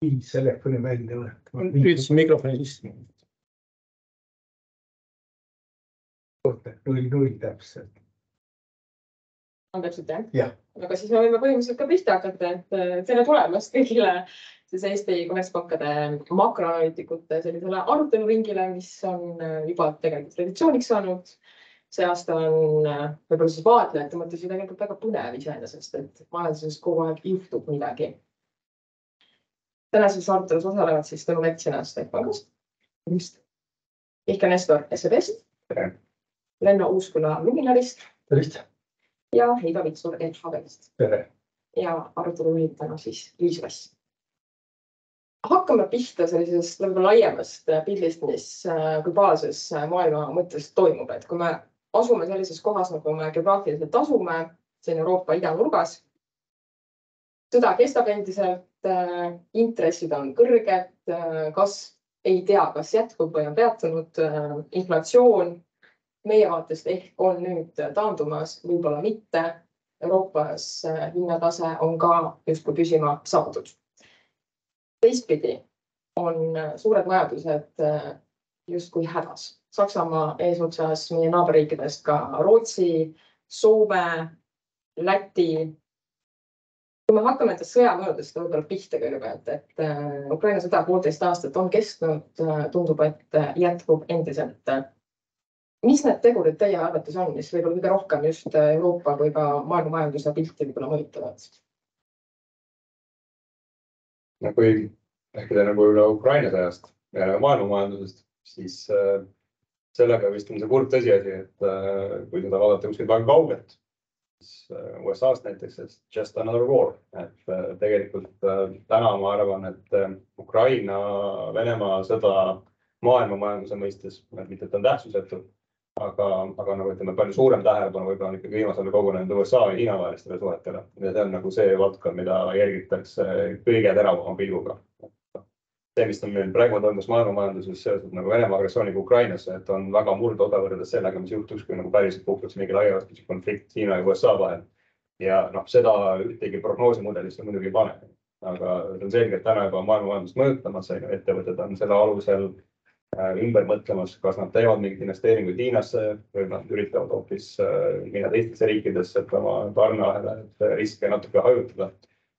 viis telefoni välja võtma. Lüüdsin mikrofoni sisse. Oota, 0 täpselt. On täpselt, jah? Jah. Aga siis me võime põhimõtteliselt ka pihta hakata, et tere tulemast kõigile siis Eesti kommertspankade makroanalüütikute sellisele aruteluringile, mis on juba tegelikult traditsiooniks saanud. See aasta on võib-olla siis vaatlejate mõttes ju tegelikult väga põnev iseenesest, et majanduses kogu aeg juhtub midagi. Tänases arutelus osalevad siis Tõnu Metsina Swedbankist, Ihke Nestor SEBst, Lenno Uusküla Luminarist ja Heido Vitsur LHVst. Ja arutelu ühitana siis Liis Vass. Hakkame pihta sellisest laiemast pildist, mis globaalses maailma mõttes toimub. Et kui me asume sellises kohas, nagu me geograafiliselt asume, siin Euroopa idanurgas, sõda kestab endiselt, intressid on kõrged, kas ei tea, kas jätkub või on peatunud inflatsioon. Meie vaatest ehk on nüüd taandumas, võib-olla mitte. Euroopas hinnatase on ka justkui püsima saadud. Teistpidi on suured majandused justkui hädas. Saksamaa eesotsas meie naaberriikidest ka Rootsi, Soome, Läti. Kui me hakkame endast sõjamõjudest võib-olla pihta kõigepealt, et Ukraina sõda 1,5 aastat on kestnud, tundub, et jätkub endiselt. Mis need tegurid teie arvates on, mis võib-olla kõige rohkem just Euroopa või ka maailma majanduse pilti võib-olla mõjutavad? Kui rääkida nagu üle Ukraina sõjast ja maailma majandusest, siis sellega vist on see kurb tõsiasi, et kui seda vaadata kuskilt väga kaugelt, siis USA-st näiteks, et just another war. Et tegelikult täna ma arvan, et Ukraina-Venemaa sõda maailma majanduse mõistes, mitte et on tähtsusetu, aga nagu ütleme, palju suurem tähelepanu võib-olla on ikkagi viimasel kogunenud USA ja Hiina vahelistele suhetele. Ja see on nagu see valdkond, mida jälgitakse kõige teravama pilguga. See, mis on meil praegu toimus maailma majanduses seoses nagu Venemaa agressiooniga Ukrainasse, et on väga murdosa võrreldes sellega, mis juhtuks, kui nagu päriselt puhtuks mingi laiaulatuslik konflikt Hiina ja USA vahel. Ja seda ühtegi prognoosimudellist muidugi ei pane. Aga see on selge, et täna juba maailma majandust mõjutamas, ettevõtted on selle alusel ümber mõtlemas, kas nad teevad mingid investeeringuid Hiinasse või nad üritavad hoopis minna teistesse riikidesse, et oma tarneahelat riske natuke hajutada.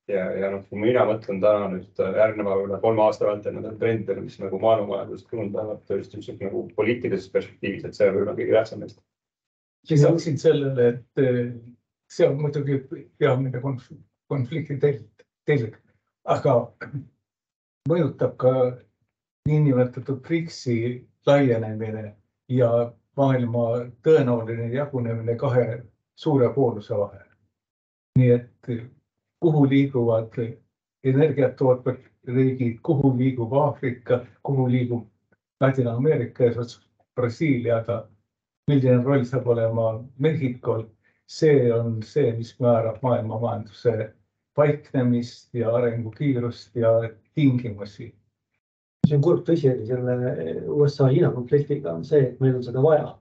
Ja kui mina mõtlen täna nüüd järgneva üle 3 aasta vältel nendel trendidel, mis nagu maailmamajandusest kujundavad just nagu poliitilises perspektiivis, et see on võib-olla kõige tähtsam neist. Lisaksin sellele, et see on muidugi peamine konflikti telg, aga mõjutab ka niinimetatud BRICS-i laienemine ja maailma tõenäoline jagunemine 2 suure pooluse vahel. Nii et kuhu liiguvad energiat tootvad riigid, kuhu liigub Aafrika, kuhu liigub Ladina-Ameerika ja Brasiiliaga, milline roll saab olema Mehhikol. See on see, mis määrab maailma majanduse paiknemist ja arengukiirust ja tingimusi. See on kurb tõsiasi selle USA-Hiina konfliktiga on see, et meil on seda vaja.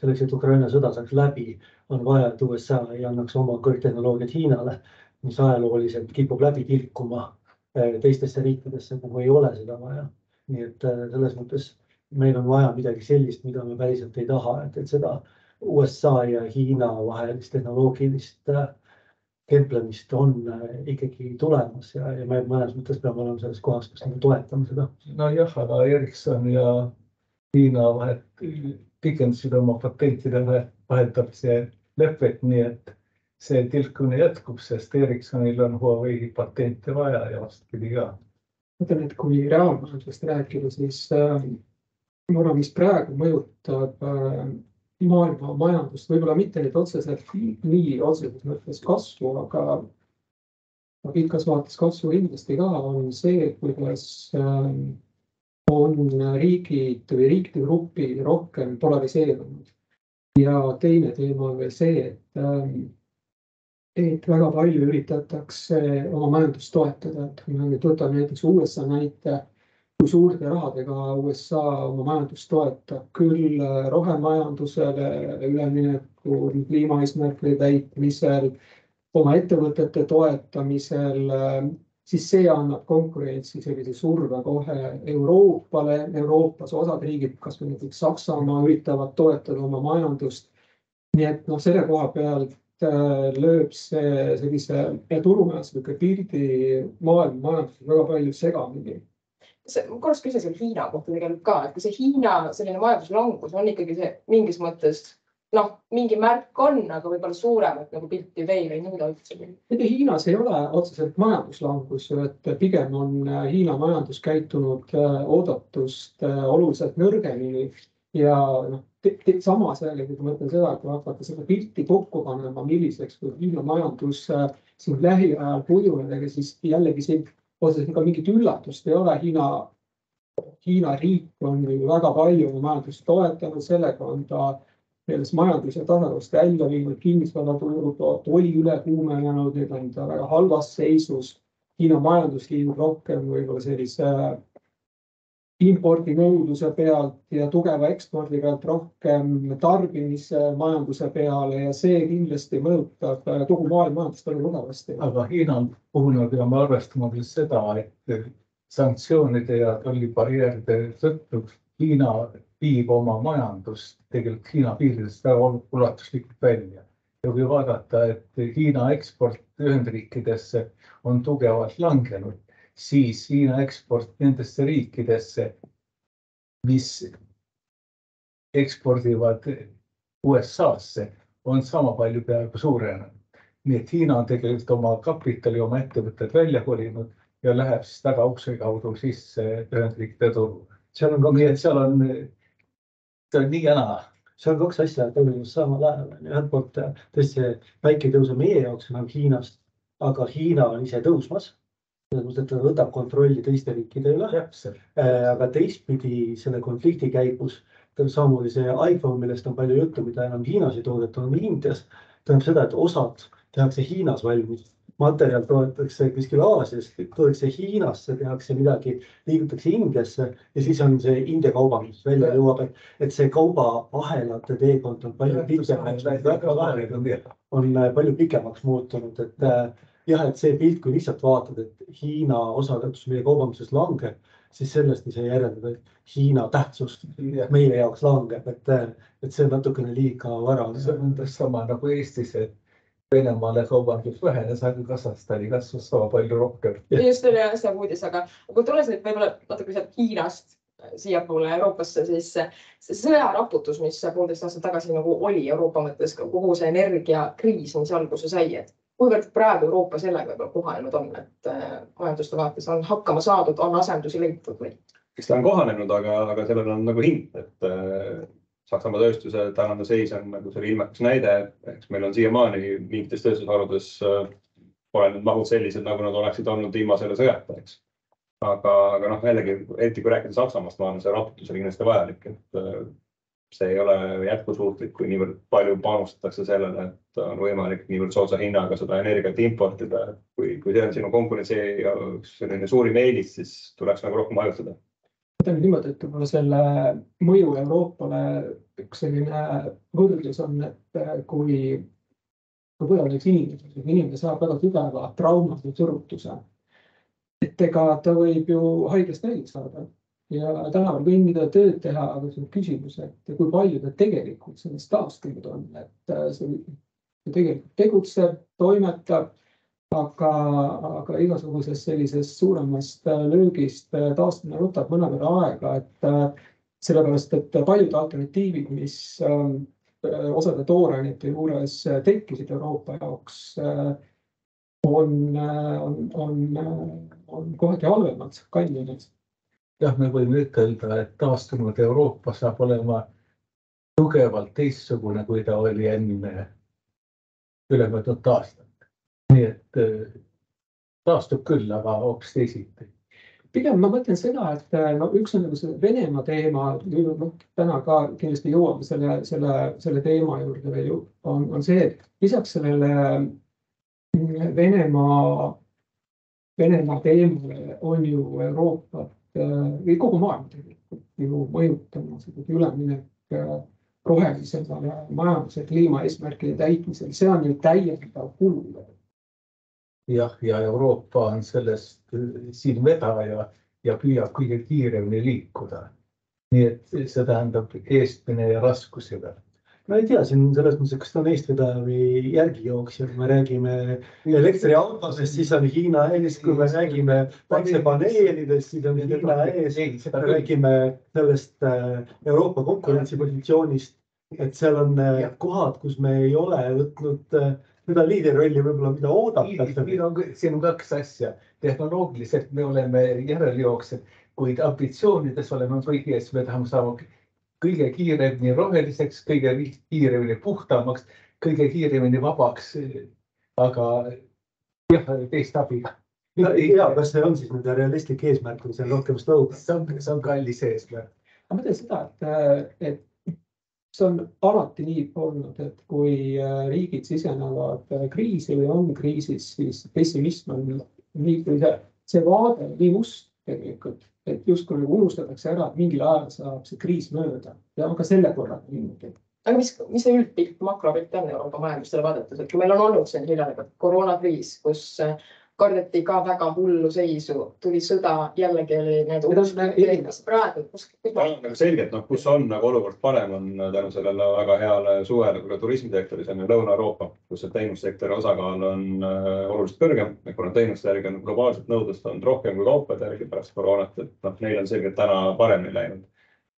Selleks, et Ukraina sõda saaks läbi, on vaja, et USA ei annaks oma kõrgtehnoloogiat Hiinale, mis ajalooliselt kipub läbi tilkuma teistesse riikidesse, kuhu ei ole seda vaja. Nii et selles mõttes meil on vaja midagi sellist, mida me päriselt ei taha, et seda USA ja Hiina vahelist tehnoloogilist kemplemist on ikkagi tulemas ja me mõnes mõttes peame olema selles kohas, kus me toetame seda. No jah, aga Ericsson ja Hiina pikendasid oma patentide vahetamise lepet, nii et see tilkune jätkub, sest Ericssonil on Huawei patente vaja ja vastupidi ka. Mõtlen, et kui reaalmajandusest rääkida, siis ma arvan, mis praegu mõjutab maailma majandust, võib-olla mitte nüüd otseselt nii otseselt mõttes kasvu, aga pikas vaates kasvu kindlasti ka on see, kuidas on riigid või riikide gruppi rohkem polariseerunud. Ja teine teema on veel see, et väga palju üritatakse oma majandust toetada. Et kui me võtame näiteks USA näite, kui suurte rahadega USA oma majandust toetab, küll rohemajandusele üleminekul, kliimaeesmärkide täitmisel, oma ettevõtete toetamisel, siis see annab konkurentsi sellise surve kohe Euroopale. Euroopas osad riigid, kas või näiteks Saksamaa, üritavad toetada oma majandust. Nii et selle koha pealt lööb see sellise turumajandusliku pildi maailma majandusel väga palju segamini. Ma korraks küsisin Hiina kohta tegelikult ka, et kui see Hiina selline majanduslangus on ikkagi see mingis mõttes, mingi märk on, aga võib-olla suuremat nagu pilti veel ei muuda üldse. Hiinas ei ole otseselt majanduslangus, et pigem on Hiina majandus käitunud oodatust oluliselt nõrgemini ja samas jällegi, kui ma ütlen seda, et hakata seda pilti kokku panema, milliseks kui Hiina majandus siin lähiajal kujunedega, siis jällegi siin otseselt ka mingit üllatust ei ole. Hiina riik on väga palju majandust toetanud, sellega on ta majanduse tasakaalust välja viinud, kinnisvaraturg oli üle kuumenenud, nüüd on ta väga halvas seisus. Hiina majandus liigub rohkem võib-olla sellise impordinõudluse pealt ja tugeva ekspordi pealt rohkem tarbimismajanduse peale ja see kindlasti mõjutab kogu maailma majandust väga tugevasti. Aga Hiina puhul me peame arvestama küll seda, et sanktsioonide ja tollibarjääride tõttu Hiina viib oma majandust tegelikult Hiina piiridest väga ulatuslikult välja. Ja kui vaadata, et Hiina eksport Ühendriikidesse on tugevalt langenud, siis Hiina eksport nendesse riikidesse, mis ekspordivad USA-sse, on sama palju peaaegu suurenenud. Nii et Hiina on tegelikult oma kapitali, oma ettevõtted välja kolinud ja läheb siis taga ukse kaudu sisse Ühendriikide turu. Nii et seal on nii ja naa. See on kaks asja toimumas samal ajal. Ühelt poolt tõesti väike tõus meie jaoks enam Hiinast, aga Hiina on ise tõusmas. Et ta võtab kontrolli teiste riikide üle, aga teistpidi selle konflikti käigus, samamoodi see iPhone, millest on palju juttu, mida enam Hiinas ei toodetud, on Indias, tähendab seda, et osad tehakse Hiinas valmis, materjal toodetakse kuskil Aasias, toodetakse Hiinasse, tehakse midagi, liigutakse Indiasse ja siis on see India kauba, mis välja jõuab, et see kauba-ahelate teekond on palju pikemaks muutunud, et jah, et see pilt, kui lihtsalt vaatad, et Hiina osatähtsus meie kaubandusest langeb, siis sellest ei saa järeldada, et Hiina tähtsus meie jaoks langeb, et see on natukene liiga vara. See on sama nagu Eestis, et Venemaale kaubandus vähenes, aga Kasahstani kasvas sama palju rohkem. Just oli see uudis, aga kui tulles nüüd võib-olla natuke sealt Hiinast siia poole Euroopasse, siis see sõjaraputus, mis 1,5 aastat tagasi nagu oli Euroopa mõttes kogu see energiakriis, mis alguse sai, et kuivõrd praegu Euroopa sellega kohanenud on, et majanduste vaates on hakkama saadud, on asendusi leitud või? Eks ta on kohanenud, aga sellel on nagu hind, et Saksamaa tööstuse tänane seis on nagu selle ilmekas näide, eks meil on siiamaani mingites tööstusharudes pole need mahud sellised, nagu nad oleksid olnud ilma selle sõjata, eks. Aga jällegi, eriti kui rääkida Saksamaast, ma olen see raputus oli kindlasti vajalik, et see ei ole jätkusuutlik, kui niivõrd palju panustatakse sellele, et on võimalik niivõrd soodsa hinnaga seda energiat importida. Kui see on sinu konkurentsi ja selline suurim eelis, siis tuleks nagu rohkem hajutada. Mõtleme niimoodi, et võib-olla selle mõju Euroopale üks selline võrdlus on, et kui võrdleks inimene saab väga tugeva trauma või surutuse, et ega ta võib ju haigest välja saada. Ja tänaval kõnnida tööd teha, aga see on küsimus, et kui palju ta tegelikult sellest taastunud on, et see tegelikult tegutseb, toimetab, aga igasugusest sellisest suuremast löögist taastumine võtab mõnevõrra aega, et sellepärast, et paljud alternatiivid, mis osade toorainete juures tekkisid Euroopa jaoks, on kohati halvemad, kallimad. Jah, me võime ütelda, et taastunud Euroopa saab olema tugevalt teistsugune, kui ta oli enne ülemöödunud aastat. Nii et taastub küll, aga hoopis teisiti. Pigem ma mõtlen seda, et üks on nagu see Venemaa teema, täna ka kindlasti jõuame selle teema juurde veel on see, et lisaks sellele Venemaa teemale on ju Euroopa või kogu maailma tegelikult ju mõjutama seda üleminek rohelisele majanduse kliimaeesmärkide täitmisel. See on ju täiendav kulu. jah, ja Euroopa on sellest siin vedaja ja püüab kõige kiiremini liikuda. Nii et see tähendab eestmine ja raskusi veel. Ma ei tea, siin selles mõttes, kas ta on eestvedaja või järgijooksja. Kui me räägime elektriautosest, siis on Hiina ees. Kui me räägime päiksepaneelidest, siis on Hiina ees. Me räägime sellest Euroopa konkurentsipositsioonist, et seal on kohad, kus me ei ole võtnud seda liiderrolli võib-olla, mida oodatakse. Siin on kaks asja. Tehnoloogiliselt me oleme järelejooksjad, kuid ambitsioonides oleme kõigi ees, me tahame saada kõige kiiremini roheliseks, kõige kiiremini puhtamaks, kõige kiiremini vabaks, aga jah, teist abi. Ja, kas see on siis nende realistlik eesmärk, kui see on rohkem slogan? See on kallis eesmärk. Ma mõtlen seda, et see on alati nii olnud, et kui riigid sisenevad kriisi või on kriisis, siis pessimism on nii, kui see vaade on nii must tegelikult, et justkui unustatakse ära, et mingil ajal saab see kriis mööda ja ka selle korraga niimoodi. Aga mis see üldpilt, makropilt on Euroopa majandustele vaadates, et kui meil on olnud see koroonakriis, kus kardeti ka väga hullu seisu, tuli sõda, jällegi oli need praegu. Selgelt, kus on olukord parem, on tänu sellele väga heale suvele, kui ka turismisektoris on Lõuna-Euroopa, kus teenussektori osakaal on oluliselt kõrgem. Kuna teenuste järgi on globaalselt nõudlust on rohkem kui kaupade järgi pärast koroonat, et neil on selgelt täna paremini läinud.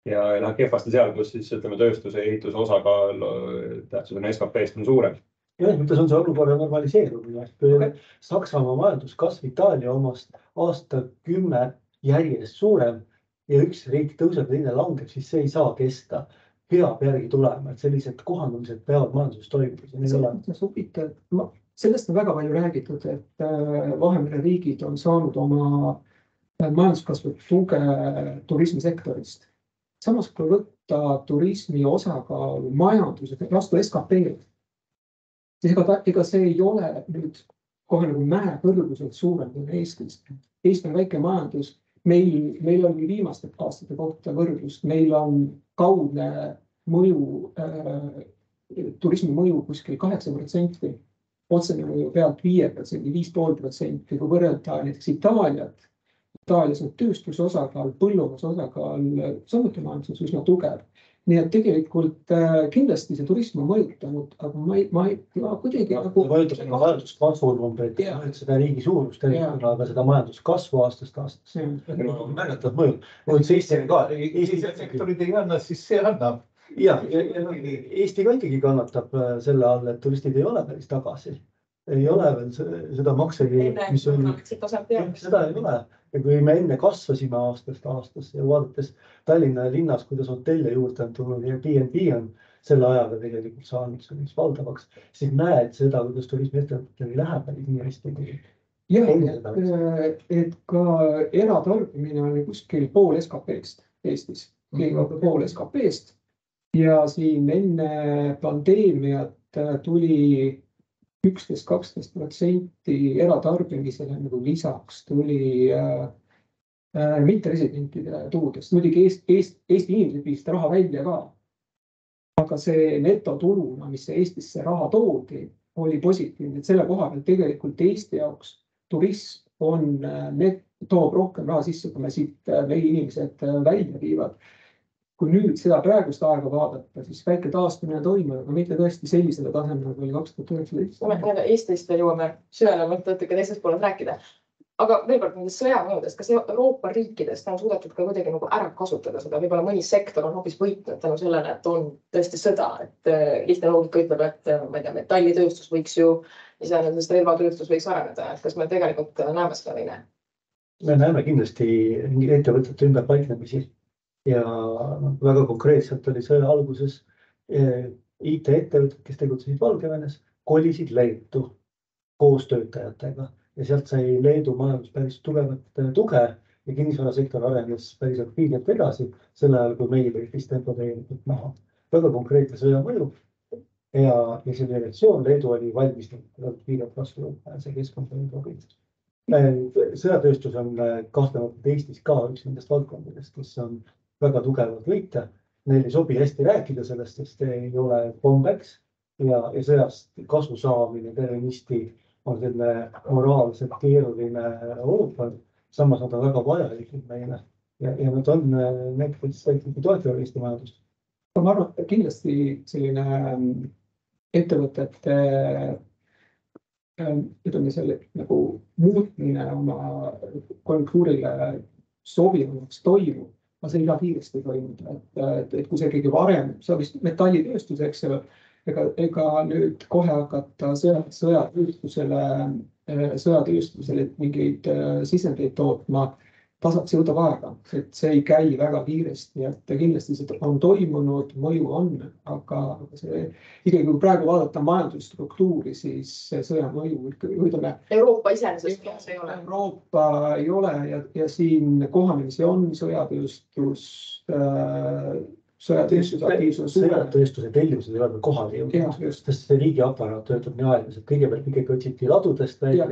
Ja läheb kehvasti seal, kus siis tööstuse ja ehituse osakaal tähtsus on SKP-st on suurem. Ühes mõttes on see olukorra normaliseerumine. Saksamaa majanduskasv Itaalia omast aastakümme järjest suurem ja üks riik tõuseb, teine langeb, siis see ei saa kesta. Peab järgi tulema, et sellised kohandumised peavad majanduses toimuda. Sellest on väga palju räägitud, et Vahemere riigid on saanud oma majanduskasvu tuge turismisektorist. Samas kui võtta turismi osakaalu majanduse vastu SKP-d, ega see ei ole nüüd kohe nagu mäekõrguselt suurem kui Eestis. Eesti on väike majandus, meil on viimaste aastate kohta võrdlust, meil on kaudne mõju, turismi mõju kuskil 8%, otsene mõju pealt 5%, 5,5%, kui võrrelda näiteks Itaalias on tööstuse osakaal, põllumajanduse osakaal, samuti majanduses üsna tugev. Nii et tegelikult kindlasti see turism on mõjutanud, aga ma kuidagi... Mõjutab ka majanduskasvu numbreid, seda riigi suurust, aga seda majanduskasvu aastast aastast. Märgatab mõju. Eesti sektorid ei anna, siis see annab. Ja Eesti ka ikkagi kannatab selle all, et turistid ei ole päris tagasi. Ei ole veel seda maksegi, mis on... Seda ei ole. Ja kui me enne kasvasime aastast aastasse ja vaadates Tallinna linnas, kuidas hotelle juurde on tulnud ja B&B on selle ajaga tegelikult saanud selleks valdavaks, siis näed seda, kuidas turismiettevõtetele läheb nii hästi. Jah, et ka eratarbimine on kuskil pool SKP-st Eestis, pool SKP-st ja siin enne pandeemiat tuli 11-12% eratarbimisele nagu lisaks tuli mitteresidentide tuludest. Muidugi Eesti inimesed viisid raha välja ka. Aga see netotuluna, mis Eestisse raha toodi, oli positiivne. Et selle koha peal tegelikult Eesti jaoks turism toob rohkem raha sisse, kui me siit meie inimesed välja viivad. Kui nüüd seda praegust aega vaadata, siis väike taastumine toimub, aga mitte tõesti sellisele tasemele kui 2019. Eestist jõuame süvenemalt natuke teisest poolest rääkida. Aga veel kord nendest sõjamõjudest, kas Euroopa riikidest on suudetud ka kuidagi nagu ära kasutada seda? Võib-olla mõni sektor on hoopis võitnud tänu sellele, et on tõesti sõda. Et lihtne loogika ütleb, et ma ei tea, metallitööstus võiks ju, iseenesest relvatööstus võiks areneda. Et kas me tegelikult näeme seda või ne? Me näeme kindlasti ettevõtete ümberpaiknemisi. Ja väga konkreetselt oli sõja alguses IT-ettevõtted, kes tegutsesid Valgevenes, kolisid Leetu koos töötajatega ja sealt sai Leedu majandus päris tugevat tuge ja kinnisvarasektor arenes päris aktiivselt edasi, selle ajal kui meil võitis tempo tegelikult maha. Väga konkreetne sõja mõju ja see reaktsioon Leedu oli valmis kiirelt vastu see keskkond oli. Sõjatööstus on kahtlematult Eestis ka üks nendest valdkondadest, kes on väga tugevad võita. Neil ei sobi hästi rääkida sellest, sest ei ole kombeks ja sõjast kasu saamine tervenisti on selline moraalselt keeruline olukord, samas nad on väga vajalikud meile ja nad on näiteks toetavad Eesti majandust. Ma arvan, et kindlasti selline ettevõtete ütleme selle nagu muutmine oma konjunktuurile sobivamaks toimub, aga see ei saa kiiresti toimuda, et kui see kõige varem, see on vist metallitööstuseks, ega nüüd kohe hakata sõjatööstusele mingeid sisendeid tootma, tasaks jõudab aega, et see ei käi väga kiiresti, et kindlasti see on toimunud, mõju on, aga see ikkagi kui praegu vaadata majandusstruktuuri, siis sõja mõju, ütleme. Euroopa iseenesest ei ole. Euroopa ei ole ja siin kohanemisi on sõjatööstuse tellimused ei ole veel kohale jõudnud, sest see riigiaparaat töötab nii aeglaselt. Kõigepealt ikkagi otsiti ladudest välja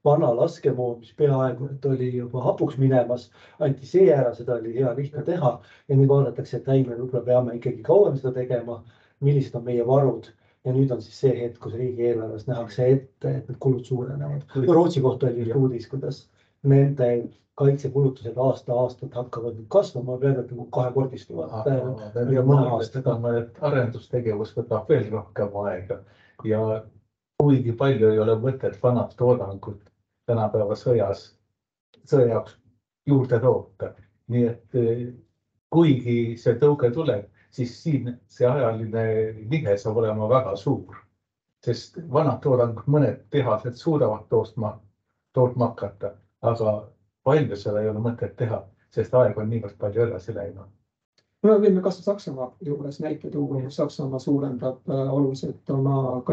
vana laskemoon, mis peaaegu et oli juba hapuks minemas, anti see ära, seda oli hea lihtne teha ja nüüd vaadatakse, et me võib-olla peame ikkagi kauem seda tegema, millised on meie varud ja nüüd on siis see hetk, kus riigieelarves nähakse ette, et need kulud suurenevad. Rootsi kohta oli uudis, kuidas nende kaitsekulutused aasta-aastat hakkavad kasvama, peavad kahekordistuvad. Arendustegevus võtab veel rohkem aega ja kuigi palju ei ole mõtet vanad toodangut tänapäeva sõja jaoks juurde toota. Nii et kuigi see tõuge tuleb, siis siin see ajaline lihe saab olema väga suur, sest vanad toodangut mõned tehased suudavad tootma hakata, aga palju seda ei ole mõtet teha, sest aeg on niivõrd palju edasi läinud. Me võime kas Saksamaa juures näite tuua, kus Saksamaa suurendab oluliselt oma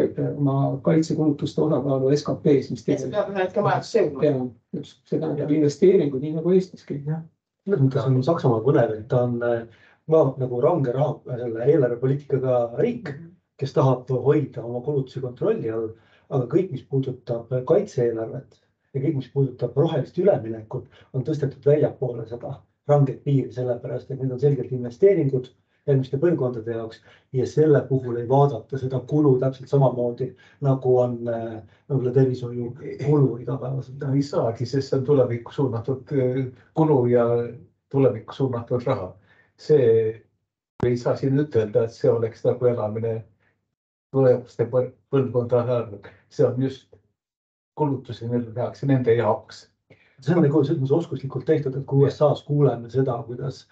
kaitsekulutuste osakaalu SKP-s, mis see peab ühe hetke majandusse jõudma. See tähendab investeeringuid, nii nagu Eestiski. Selles mõttes on Saksamaa põnev, et ta on nagu range eelarvepoliitikaga riik, kes tahab hoida oma kulutusi kontrolli all, aga kõik, mis puudutab kaitse-eelarvet ja kõik, mis puudutab rohelist üleminekut, on tõstetud väljapoole seda ranget piiri, sellepärast, et need on selgelt investeeringud järgmiste põlvkondade jaoks ja selle puhul ei vaadata seda kulu täpselt samamoodi, nagu on tervishoiu kulu igapäevaselt. Ei saagi, sest see on tulevikku suunatud kulu ja tulevikku suunatud raha. See ei saa siin ütelda, et see oleks nagu elamine tulevaste põlvkondade arvel. See on just kulutusi tehakse nende jaoks. See on nagu oskuslikult tehtud, et kui USA-s kuuleme seda, kuidas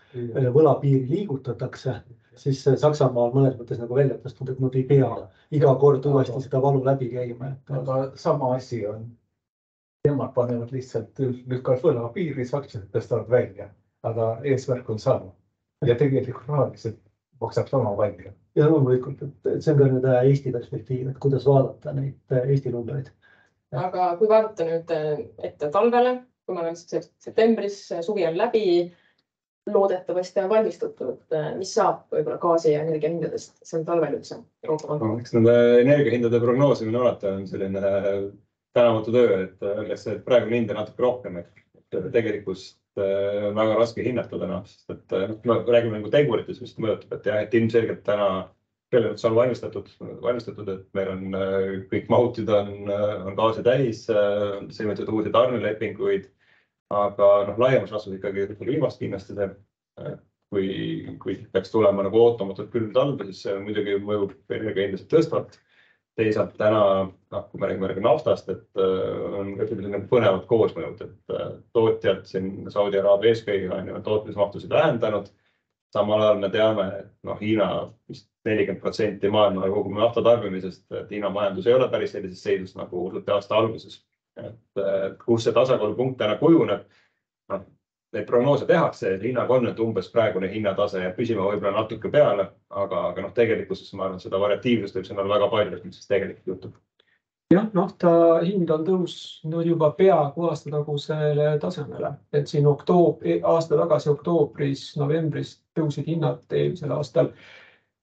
võlapiiri liigutatakse, siis Saksamaa on mõnes mõttes nagu välja tõstnud, et nad ei pea iga kord uuesti seda valu läbi käima. Aga sama asi on. Nemad panevad lihtsalt lükkavad võlapiiri, sakslased tõstavad välja, aga eesmärk on sama. Ja tegelikult rahaliselt maksab sama välja. Ja loomulikult, et see on ka nüüd Eesti perspektiiv, et kuidas vaadata neid Eesti numbreid. Aga kui vaadata nüüd ette talvele, kui me oleme septembris, suvi on läbi, loodetavasti on valmistutud, mis saab võib-olla gaasi ja energiahindadest sel talvel üldse Euroopa kontekstis? Eks nende energiahindade prognoosimine alati on selline tänamatu töö, et öeldakse, et praegu hind on natuke rohkem, et tegelikult on väga raske hinnatada, sest et räägime nagu tegurites, mis mõjutab, et ilmselgelt täna kellelt on valmistatud, et meil on kõik mahutid on gaasi täis, sõlmitud uusi tarnelepinguid, aga laiemas rasvus ikkagi viimast kindlasti see, kui peaks tulema nagu ootamatult külm talv, siis see muidugi mõjub energiahindasid tõstvalt. Teisalt täna, kui me räägime naftast, et on põnevad koosmõjud, et tootjad siin Saudi Araabia eeskõige on tootmismahtusid vähendanud. Samal ajal me teame, et Hiina vist 40% maailma kogu nafta tarbimisest, et Hiina majandus ei ole päris sellises seisus nagu aasta alguses. Et kus see tasakaalupunkt täna kujuneb, neid prognoose tehakse, et hinnaga on umbes praegune hinnatase ja püsima võib-olla natuke peale, aga tegelikkuses ma arvan, seda variatiivsust võib olla väga palju, mis siis tegelikult jutub. Jah, nafta hind on tõusnud juba peaaegu aasta tagusele tasemele, et siin aasta tagasi oktoobris, novembris tõusid hinnad eelmisel aastal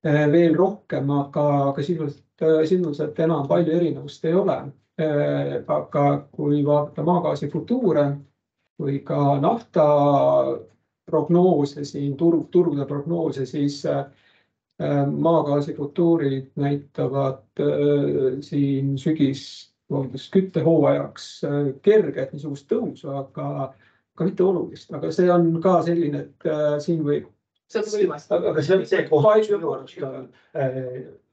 veel rohkem, aga sisuliselt enam palju erinevust ei ole. Aga kui vaadata maagaasi futuure või ka nafta prognoose, turude prognoose, siis maagaasi futuurid näitavad siin sügis küttehooajaks kerget niisugust tõusu, aga mitte olulist, aga see on ka selline, et siin võib. Aga see on see koht, minu arust on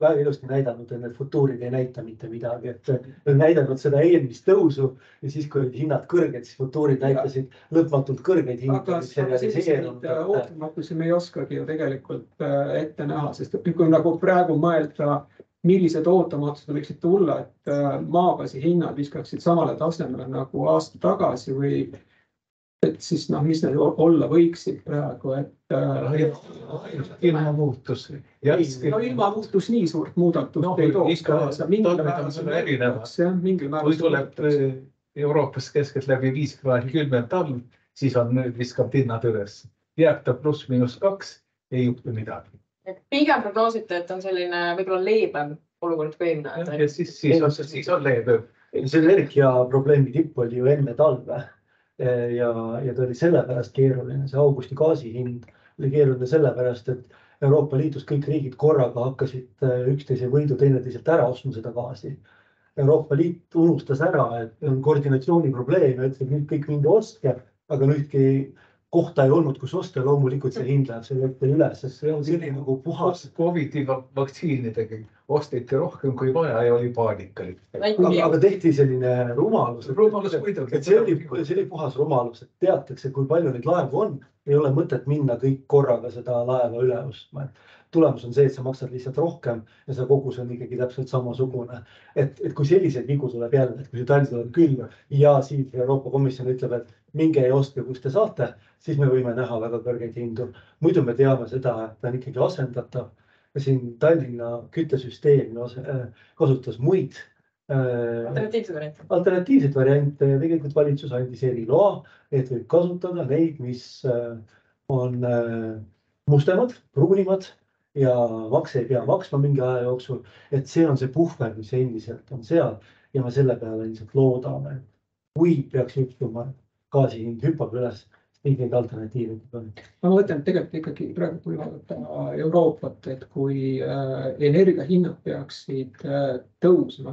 väga ilusti näidanud, et need futuurid ei näita mitte midagi, et on näidanud seda eelmist tõusu ja siis, kui olid hinnad kõrged, siis futuurid näitasid lõpmatult kõrgeid hindu. Aga selliseid ootamatusi me ei oskagi ju tegelikult ette näha, sest kui nagu praegu mõelda, millised ootamatused võiksid tulla, et maagaasi hinnad viskaksid samale tasemele nagu aasta tagasi või et siis mis need olla võiksid praegu, et ilma muutus. Ilma muutus nii suurt muudatust ei tooks kaasa. Kui tuleb Euroopas keskelt läbi 5 kraadi külmem talv, siis on nüüd viskab hinnad üles. Jääb ta +/-2, ei juhtu midagi. Pigem prognoosite, et on selline võib-olla leebem olukord kui eelmine. Ja siis on leebem. See energiaprobleemi tipp oli ju enne talve. Ja ta oli sellepärast keeruline, see augusti gaasi hind oli keeruline sellepärast, et Euroopa Liidus kõik riigid korraga hakkasid üksteise võidu teineteiselt ära ostma seda gaasi. Euroopa Liit unustas ära, et on koordinatsiooni probleem, et nüüd kõik mindi ostke, aga nüüdki kohta ei olnud, kus osta, loomulikult see hind läheb selle ette üles, sest see on selline nagu puhas. COVID-i vaktsiinidega osteti rohkem kui vaja ja oli paanikalik. Aga tehti selline rumalus. See oli puhas rumalus, et teatakse, kui palju neid laevu on, ei ole mõtet minna kõik korraga seda laeva üle ostma. Tulemus on see, et sa maksad lihtsalt rohkem ja see kogus on ikkagi täpselt samasugune. Et kui selliseid vigu tuleb jälle, et kui see talv tuleb külm ja siis Euroopa Komisjon ütleb, et minge ja ostke, kus te saate, siis me võime näha väga kõrgeid hindu. Muidu me teame seda, et ta on ikkagi asendatav. Siin Tallinna küttesüsteem kasutas muid alternatiivseid variante ja tegelikult valitsus andis eriloa, et võib kasutada neid, mis on mustemad, pruunimad ja makse ei pea maksma mingi aja jooksul. Et see on see puhver, mis endiselt on seal ja me selle peale ilmselt loodame. Kui peaks juhtuma, gaasi hind hüppab üles, neid alternatiivid on. Ma mõtlen, et tegelikult ikkagi praegu kui vaadata Euroopat, et kui energiahinnad peaksid tõusma,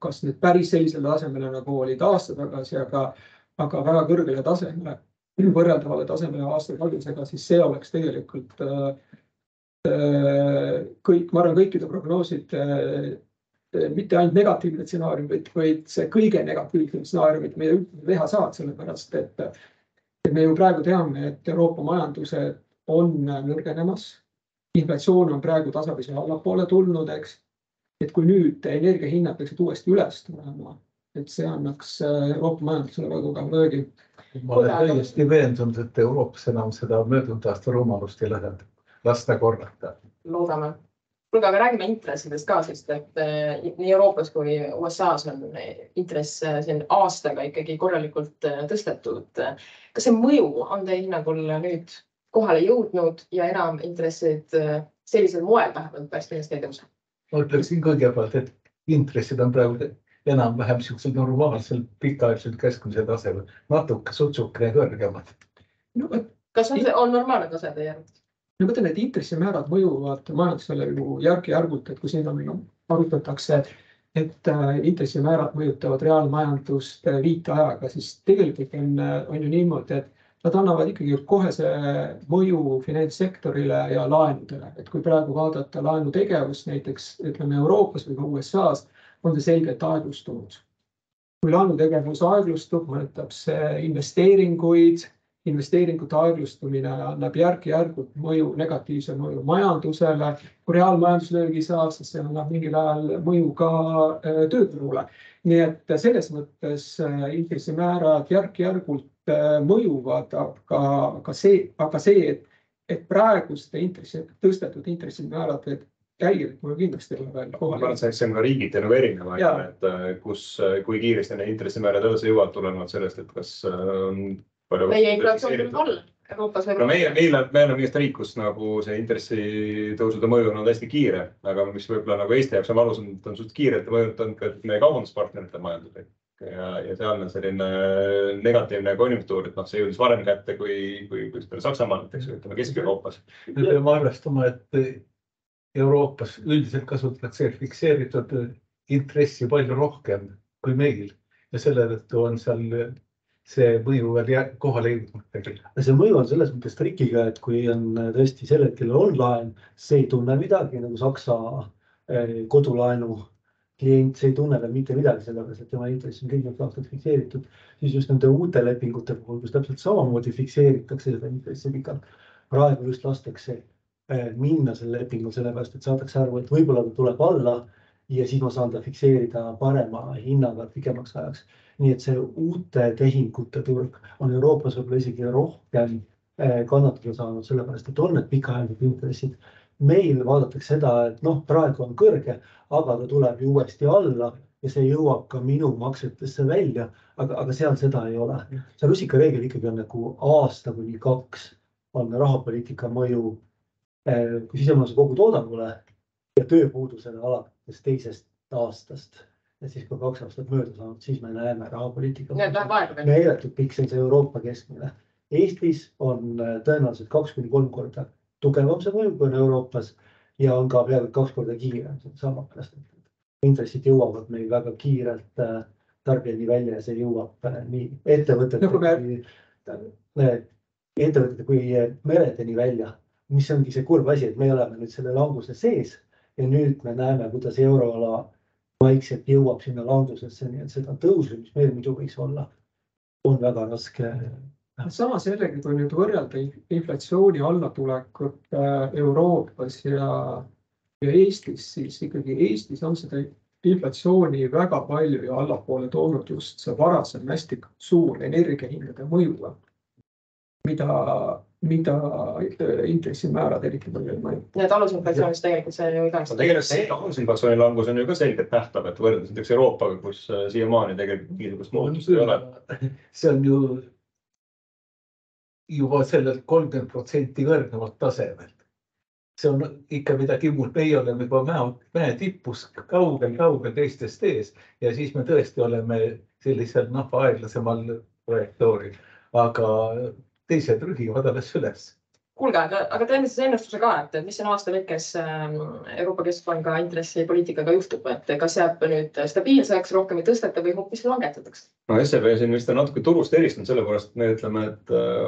kas nüüd päris sellisele tasemele nagu olid aasta tagasi, aga väga kõrgele tasemele, võrreldavale tasemele aasta tagasi, siis see oleks tegelikult kõik, ma arvan, kõikide prognoosid, mitte ainult negatiivne stsenaarium, vaid see kõige negatiivsem stsenaarium, mida üldse teha saad, sellepärast, et me ju praegu teame, et Euroopa majandused on nõrgenemas. Inflatsioon on praegu tasapisi allapoole tulnud, eks. Et kui nüüd energiahinnad peaksid uuesti üles tulema, et see annaks Euroopa majandusele väga tugev löögi. Ma olen täiesti veendunud, et Euroopas enam seda möödunud aasta rumalust ei lähe. Lasta korrata. Loodame. Kuulge, aga räägime intressidest ka, sest et nii Euroopas kui USAs on intress aastaga ikkagi korralikult tõstetud. Kas see mõju on teie hinnangul nüüd kohale jõudnud ja enam intressid sellisel moel vähemalt päris kindlasti ei tõuse? Ma ütleksin kõigepealt, et intressid on praegu enam-vähem siuksed normaalselt pikaajaliselt keskmise tasemel, natuke sutsukene kõrgemad. Kas on normaalne tase teie arvates? Ma mõtlen, et intressimäärad mõjuvad majandusele järk-järgult, et kui siin arutatakse, et intressimäärad mõjutavad reaalmajandust viitajaga, siis tegelikult on ju niimoodi, et nad annavad ikkagi kohese mõju finantssektorile ja laenudele. Et kui praegu vaadata laenutegevust näiteks ütleme Euroopas või ka USAs, on see selgelt aeglustunud. Kui laenutegevus aeglustub, mõjutab see investeeringute aeglustumine annab järk-järgult negatiivse mõju majandusele. Kui reaalmajanduslöögi saab, siis see annab mingil ajal mõju ka tööturule. Nii et selles mõttes intressimäärad järk-järgult mõjuvad, aga see, et praeguste tõstetud intressimäärad käivad, mul kindlasti ei ole veel kohal. See on ka riigid nagu erinevaid, et kui kiiresti need intressimäärad tõuse jõuavad tulenevalt sellest, et kas on meie inflatsioon tuleb olla Euroopas või? Meil on mingest riik, kus nagu see intressitõusude mõju on hästi kiire, aga mis võib-olla nagu Eesti jaoks on valus, on suht kiirelt mõjutanud ka meie kaubanduspartnerite majandusega. Ja seal on selline negatiivne konjunktuur, et see jõudis varem kätte kui Saksamaal, ütleme Kesk-Euroopas. Me peame arvestama, et Euroopas üldiselt kasutatakse fikseeritud intressi palju rohkem kui meil ja selle tõttu on seal see mõju veel kohale jõudnud. See mõju on selles mõttes trikiga, et kui on tõesti sellel, kellel on laen, see ei tunne midagi nagu Saksa kodulaenu klient, see ei tunne veel mitte midagi, sellepärast et tema intress on kõik need aastad fikseeritud, siis just nende uute lepingute puhul, kus täpselt samamoodi fikseeritakse seda intressi pikalt. Praegu just lastakse minna selle lepingu sellepärast, et saadakse aru, et võib-olla ta tuleb alla ja siis ma saan ta fikseerida parema hinnaga pikemaks ajaks. Nii et see uute tehingute turg on Euroopas võib-olla isegi rohkem kannatada saanud, sellepärast et on need pikaajalised intressid. Meil vaadatakse seda, et praegu on kõrge, aga ta tuleb ju uuesti alla ja see jõuab ka minu maksetesse välja, aga seal seda ei ole. See rusikareegel ikkagi on nagu aasta kuni 2 on rahapoliitika mõju sisemajanduse kogutoodangule ja tööpuudusele alates 2. aastast. Ja siis kui 2 aastat mööda saanud, siis me näeme rahapoliitika. Meeletult pikk see Euroopa keskmine. Eestis on tõenäoliselt 2-3 korda tugevam see mõju kui on Euroopas ja on ka peaaegu 2 korda kiirem. Intressid jõuavad meil väga kiirelt tarbijani välja ja see jõuab nii ettevõtete kui meredeni välja. Mis ongi see kurb asi, et me oleme nüüd selle languse sees ja nüüd me näeme, kuidas euroala vaikselt jõuab sinna langusesse, nii et seda tõusu, mis meil muidu võiks olla, on väga raske. Samas jällegi, kui nüüd võrrelda inflatsiooni allatulekut Euroopas ja Eestis, siis ikkagi Eestis on seda inflatsiooni väga palju ja allapoole toonud just see varasem hästi suur energiahindade mõju, mida intressimäärad eriti palju ei mõju. Nii et alusinflatsioonist tegelikult see ju igast. Tegelikult see alusinflatsiooni langus on ju ka selgelt nähtav, et võrreldes näiteks Euroopaga, kus siiamaani tegelikult mingisugust muutust ei ole. See on ju juba sellelt 30% kõrgemalt tasemelt. See on ikka midagi muud. Meie oleme juba mäe tipus kaugel teistest ees ja siis me tõesti oleme sellisel aeglasemal trajektooril, aga teised rühivad alles üles. Kuulge, aga teeme siis ennustuse ka, et mis on aasta lõikes Euroopa Keskpanga intressipoliitikaga juhtub, et kas jääb nüüd stabiilseks, rohkem ei tõsteta või hoopis langetatakse? SEB siin vist on natuke turust eristanud sellepärast, et me ütleme, et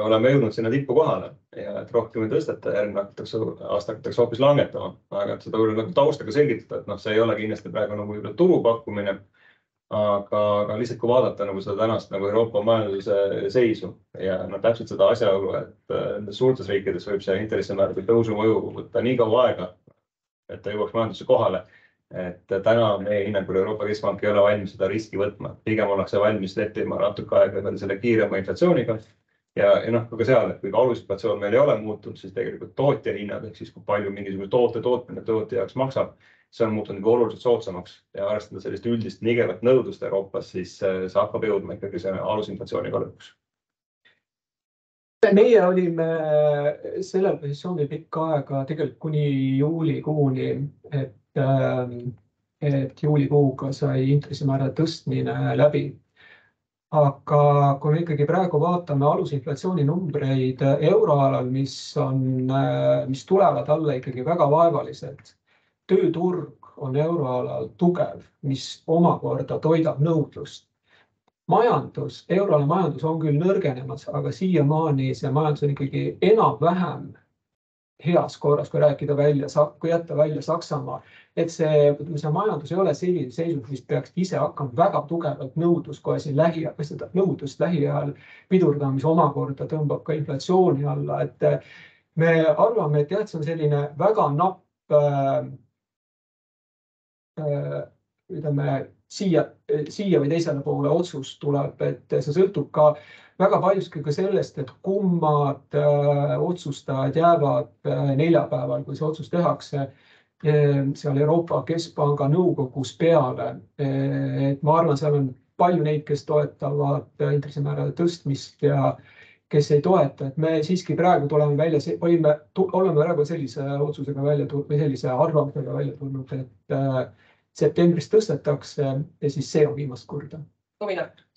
oleme jõudnud sinna tippu kohale ja et rohkem ei tõsteta, järgmine aasta hakatakse hoopis langetama, aga seda võib taustaga selgitada, et see ei ole kindlasti praegu nagu turupakkumine. Aga lihtsalt kui vaadata seda tänast Euroopa majanduse seisu ja täpselt seda asjaolu, et suurtes riikides võib see intressimäärade tõusu mõju võtta nii kaua aega, et ta jõuaks majandusse kohale, et täna meie hinnangul Euroopa Keskpank ei ole valmis seda riski võtma. Pigem ollakse valmis leppima natuke aega veel selle kiirema inflatsiooniga ja ka seal, et kui alusinflatsioon meil ei ole muutunud, siis tegelikult tootja hinnad, ehk siis kui palju mingisugune toote tootmine tootja jaoks maksab, see on muutunud oluliselt soodsamaks ja arvestada sellist üldist nigevat nõudlust Euroopas, siis see hakkab jõudma ikkagi see alusinflatsiooniga lõpuks. Meie olime sellel positsioonil pikka aega tegelikult kuni juulikuuni, et juulikuuga sai intressimäärade tõstmine läbi. Aga kui me ikkagi praegu vaatame alusinflatsiooni numbreid euroalal, mis tulevad alla ikkagi väga vaevaliselt, tööturg on euroalal tugev, mis omakorda toidab nõudlust. Euroala majandus on küll nõrgenemas, aga siiamaani see majandus on ikkagi enam-vähem heas korras, kui jätta välja Saksamaa. Et see majandus ei ole selline seisus, mis peaks ise hakkama väga tugevalt nõudlust kohe siin lähiajal pidurdama, mis omakorda tõmbab ka inflatsiooni alla. Et me arvame, et see on selline väga napp siia või teisele poole otsus tuleb, et see sõltub ka väga paljuski ka sellest, et kummad otsustajad jäävad neljapäeval, kui see otsus tehakse seal Euroopa Keskpanga nõukogus peale. Et ma arvan, seal on palju neid, kes toetavad intressimäärade tõstmist ja kes ei toeta, et me siiski praegu oleme praegu sellise otsusega välja tulnud või sellise arvamusega välja tulnud, et septembris tõstetakse ja siis see on viimast korda.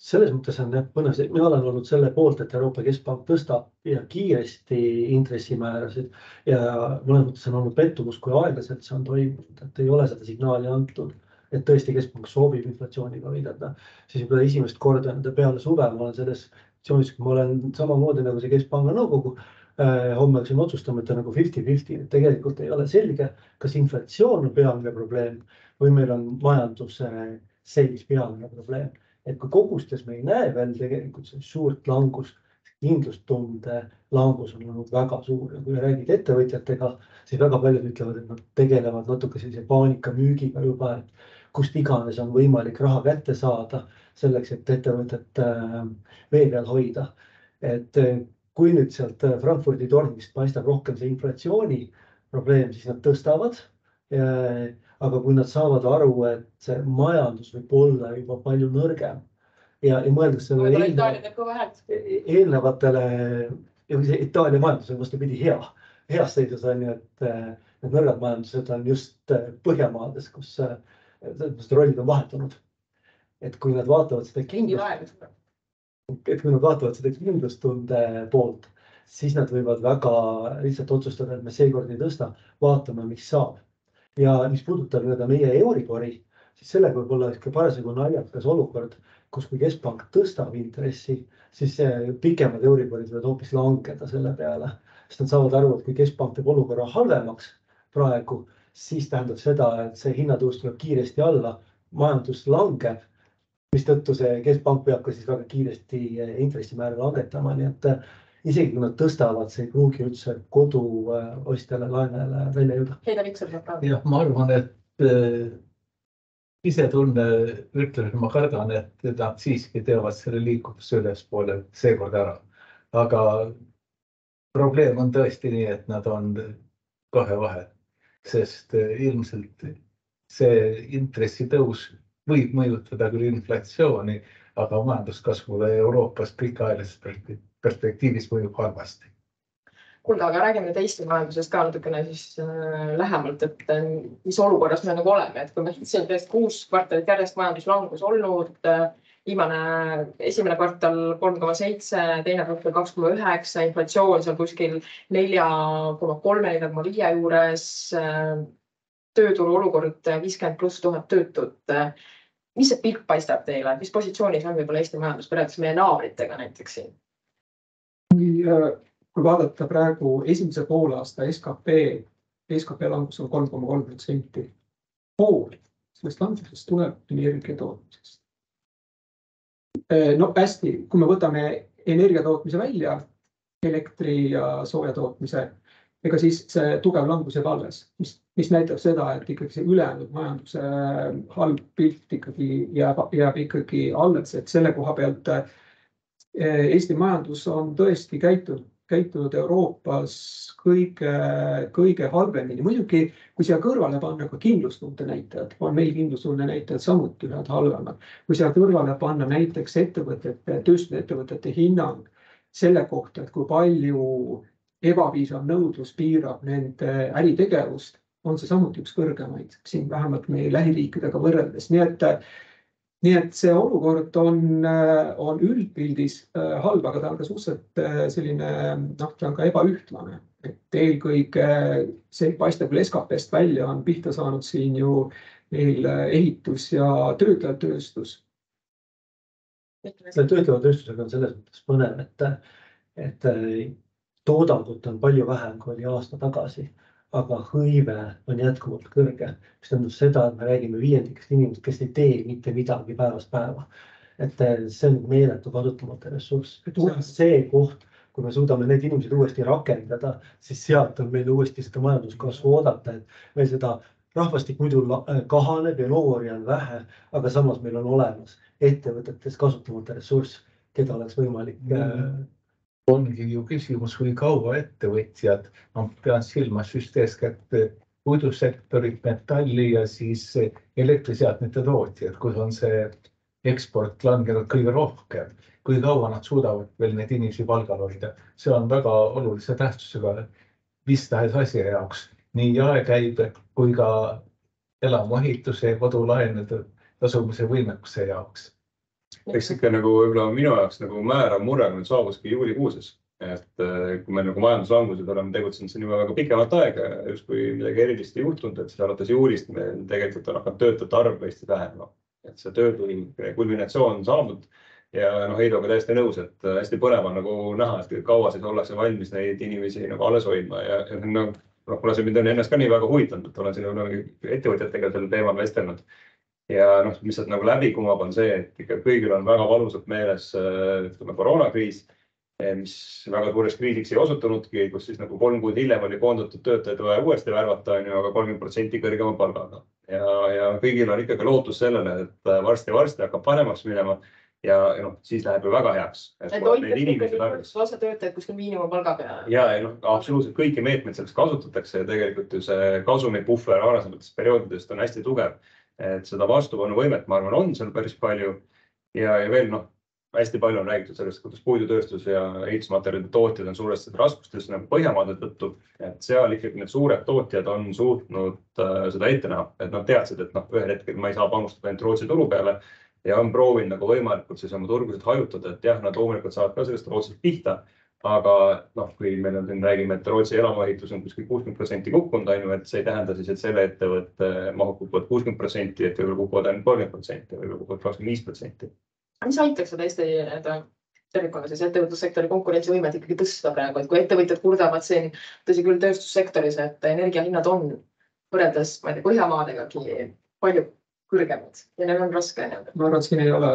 Selles mõttes on põnev, me oleme olnud selle poolt, et Euroopa Keskpank tõstab ja kiiresti intressimäärasid ja mõnes mõttes on olnud pettumus, kui aeglaselt see on toimunud, et ei ole seda signaali antud. et tõesti keskpank soovib inflatsiooniga võidelda, siis juba esimest korda peale suve ma olen selles situatsioonis, kui ma olen samamoodi nagu see keskpanga nõukogu, homme siin otsustame, et nagu 50-50, tegelikult ei ole selge, kas inflatsioon on pealine probleem või meil on majanduse seis pealine probleem. Et kui kogustes me ei näe veel tegelikult suurt langust, kindlustunde langus on olnud väga suur ja kui räägid ettevõtjatega, siis väga paljud ütlevad, et nad tegelevad natuke sellise paanikamüügiga juba, et kust iganes on võimalik raha kätte saada selleks, et ettevõtet vee peal hoida. Et kui nüüd sealt Frankfurdi tornist paistab rohkem see inflatsiooni probleem, siis nad tõstavad. Aga kui nad saavad aru, et see majandus võib olla juba palju nõrgem ja mõeldes selle eelnevatele, ja see Itaalia majandus on vastupidi heas seisus on ju, et need nõrgad majandused on just Põhjamaades, kus rollid on vahetunud. Et kui nad vaatavad seda kindlustunde poolt, siis nad võivad väga lihtsalt otsustada, et me seekord ei tõsta, vaatame, mis saab. Ja mis puudutab meie Euribori, siis sellega võib olla parasjagu naljakas olukord, kus kui keskpank tõstab intressi, siis pikemad Euriborid võivad hoopis langeda selle peale. Sest nad saavad aru, et kui keskpank teeb olukorra halvemaks praegu, siis tähendab seda, et see hinnatõus tuleb kiiresti alla, majandus langeb, mis tõttu see keskpank peab ka siis väga kiiresti intressimäära langetama. Nii et isegi kui nad tõstavad, see ei pruugi üldse koduostjale laenele välja jõuda. Jah, ma arvan, et isetunne ütleb, et ma kardan, et nad siiski teevad selle liikuvuse ülespoole seekord ära. Aga probleem on tõesti nii, et nad on kahe vahel, sest ilmselt see intressitõus võib mõjutada küll inflatsiooni, aga majanduskasvule Euroopas pikaajalises perspektiivis mõjub halvasti. Kuulda, aga räägime nüüd Eesti majandusest ka natukene siis lähemalt, et mis olukorras me nagu oleme. Et kui me siin 6 kvartalit järjest majanduslangus olnud, esimene kvartal 3,7, teine kvartal 2,9, inflatsioon seal kuskil 4,3-4,5 juures, tööturu olukord 50+ 000 töötut. Mis see pilt paistab teile? Mis positsioonis on võib-olla Eesti majandus võrreldes meie naabritega näiteks siin? Kui vaadata praegu esimese poolaasta SKP langus on 3,3%. Pool sellest langusest tuleb energia tootmisest. No hästi, kui me võtame energia tootmise välja, elektri ja sooja tootmise, ega siis see tugev langus jääb alles, mis näitab seda, et ikkagi see ülejäänud majanduse halb pilt ikkagi jääb ikkagi alles, et selle koha pealt Eesti majandus on tõesti käitunud Euroopas kõige halvemini. Muidugi, kui siia kõrvale panna ka kindlustunde näitajad, on meil kindlustunde näitajad samuti ühed halvemad. Kui siia kõrvale panna näiteks tööstusettevõtete hinnang selle kohta, et kui palju ebapiisav nõudlus piirab nende äritegevust, on see samuti üks kõrgemaid, siin vähemalt meie lähiriikidega võrreldes. Nii et see olukord on üldpildis halb, aga ta on ka suhteliselt selline, ta on ka ebaühtlane. Et eelkõige see paistab küll SKP-st välja, on pihta saanud siin ju meil ehitus ja töötlev tööstus. Töötleva tööstusega on selles mõttes põnev, et toodangut on palju vähem kui oli aasta tagasi, aga hõive on jätkuvalt kõrge, mis tähendab seda, et me räägime viiendikest inimest, kes ei tee mitte midagi päevast päeva. Et see on meeletu kasutamata ressurss. See koht, kui me suudame need inimesed uuesti rakendada, siis sealt on meil uuesti seda majanduskasvu oodata, et meil seda rahvastik muidu kahaneb ja noori on vähe, aga samas meil on olemas ettevõtetes kasutamata ressurss, keda oleks võimalik Ongi ju küsimus, kui kaua ettevõtjad, ma pean silmas just eeskätt puidusektorit, metalli ja siis elektriseadmete tootjad, kus on see eksport langenud kõige rohkem, kui kaua nad suudavad veel neid inimesi palgal hoida. See on väga olulise tähtsusega mis tahes asja jaoks, nii jaekäibe kui ka elamuehituse ja kodulaenude tasumise võimekuse jaoks. Eks ikka nagu võib-olla minu jaoks nagu määrav mure nüüd saabuski juulikuuses, Et kui me nagu majanduslangused oleme tegutsenud siin juba väga pikemat aega ja justkui midagi erilist ei juhtunud, et siis alates juulist meil tegelikult on hakanud töötajate arv Eestis vähenema. Et see töötuni kulminatsioon on saanud ja Heidoga täiesti nõus, et hästi põnev on nagu näha, et kaua siis ollakse valmis neid inimesi nagu alles hoidma ja kuna see mind on ennast ka nii väga huvitanud, et olen siin ettevõtjatega sellel teemal vestelnud. Ja mis sealt nagu läbi kumab on see, et ikka kõigil on väga valusalt meeles koroonakriis, mis väga suureks kriisiks ei osutunudki, kus siis nagu 3 kuud hiljem oli koondatud töötajad vaja uuesti värvata, aga 30% kõrgema palgaga. Ja kõigil on ikkagi lootus sellele, et varsti hakkab paremaks minema ja siis läheb ju väga heaks. Et hoitakse osa töötajad kuskil miinimumpalga peale. Ja absoluutselt kõiki meetmeid selleks kasutatakse ja tegelikult ju see kasumipuhver varasematest perioodidest on hästi tugev. Et seda vastupanuvõimet, ma arvan, on seal päris palju ja veel hästi palju on räägitud sellest, kuidas puidutööstus ja ehitusmaterjalide tootjad on suuresti raskustes nagu Põhjamaade tõttu, et seal ikkagi need suured tootjad on suutnud seda ette näha, et nad teadsid, et ühel hetkel ma ei saa panustada ainult Rootsi turu peale ja on proovinud nagu võimalikult siis oma turgusid hajutada, et jah, nad loomulikult saavad ka sellest Rootsist pihta, aga kui meil on siin räägime, et Rootsi elamuehitus on kuskil 60% kukkunud, et see ei tähenda siis, et selle ettevõtte mahud kukuvad 60%, et võib-olla kukuvad ainult 30%, võib-olla kukuvad 25%. Mis aitaks seda Eesti tervikuna siis ettevõtlussektori konkurentsivõimet ikkagi tõsta praegu, et kui ettevõtjad kurdavad siin, tõsi küll tööstussektoris, et energiahinnad on võrreldes Põhjamaadegagi palju kõrgemad ja neil on raske. Ma arvan, et siin ei ole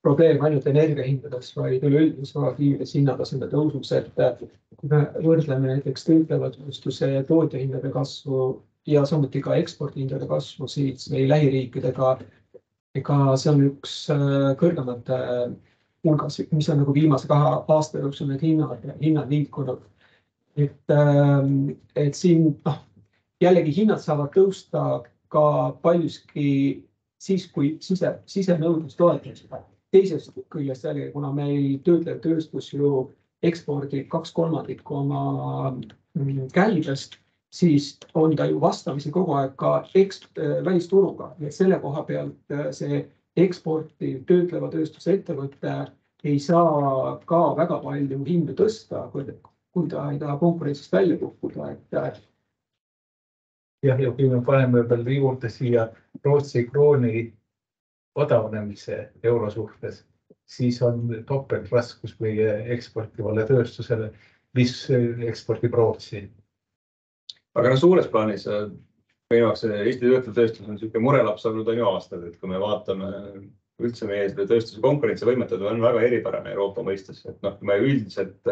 probleem ainult energiahindades, vaid üleüldises väga kiires hinnataseme tõusus, et kui me võrdleme näiteks töötlevustööstuse tootjahindade kasvu ja samuti ka ekspordihindade kasvu, siis meie lähiriikidega ega see on üks kõrgemate hulgas, mis on nagu viimase 2 aasta jooksul need hinnad liikunud. Et siin jällegi hinnad saavad tõusta ka paljuski siis, kui sisenõudlus toetab. Teisest küljest jällegi, kuna meil töötlev tööstus ju ekspordib 2/3 oma käibest, siis on ta ju vastamisi kogu aeg ka välisturuga. Ja selle koha pealt see eksportiv töötleva tööstuse ettevõtte ei saa ka väga palju hindu tõsta, kui ta ei taha konkurentsist välja kukkuda. Ja kui me paneme veel juurde siia Rootsi krooni odavnemise euro suhtes, siis on topeltraskus meie eksportivale tööstusele, mis eksportib Rootsi. Aga suures plaanis minu jaoks Eesti töötlev on selline murelaps olnud on ju aastad, et kui me vaatame üldse meie tööstuse konkurentsivõimet, on väga eripärane Euroopa mõistes. Et kui me üldiselt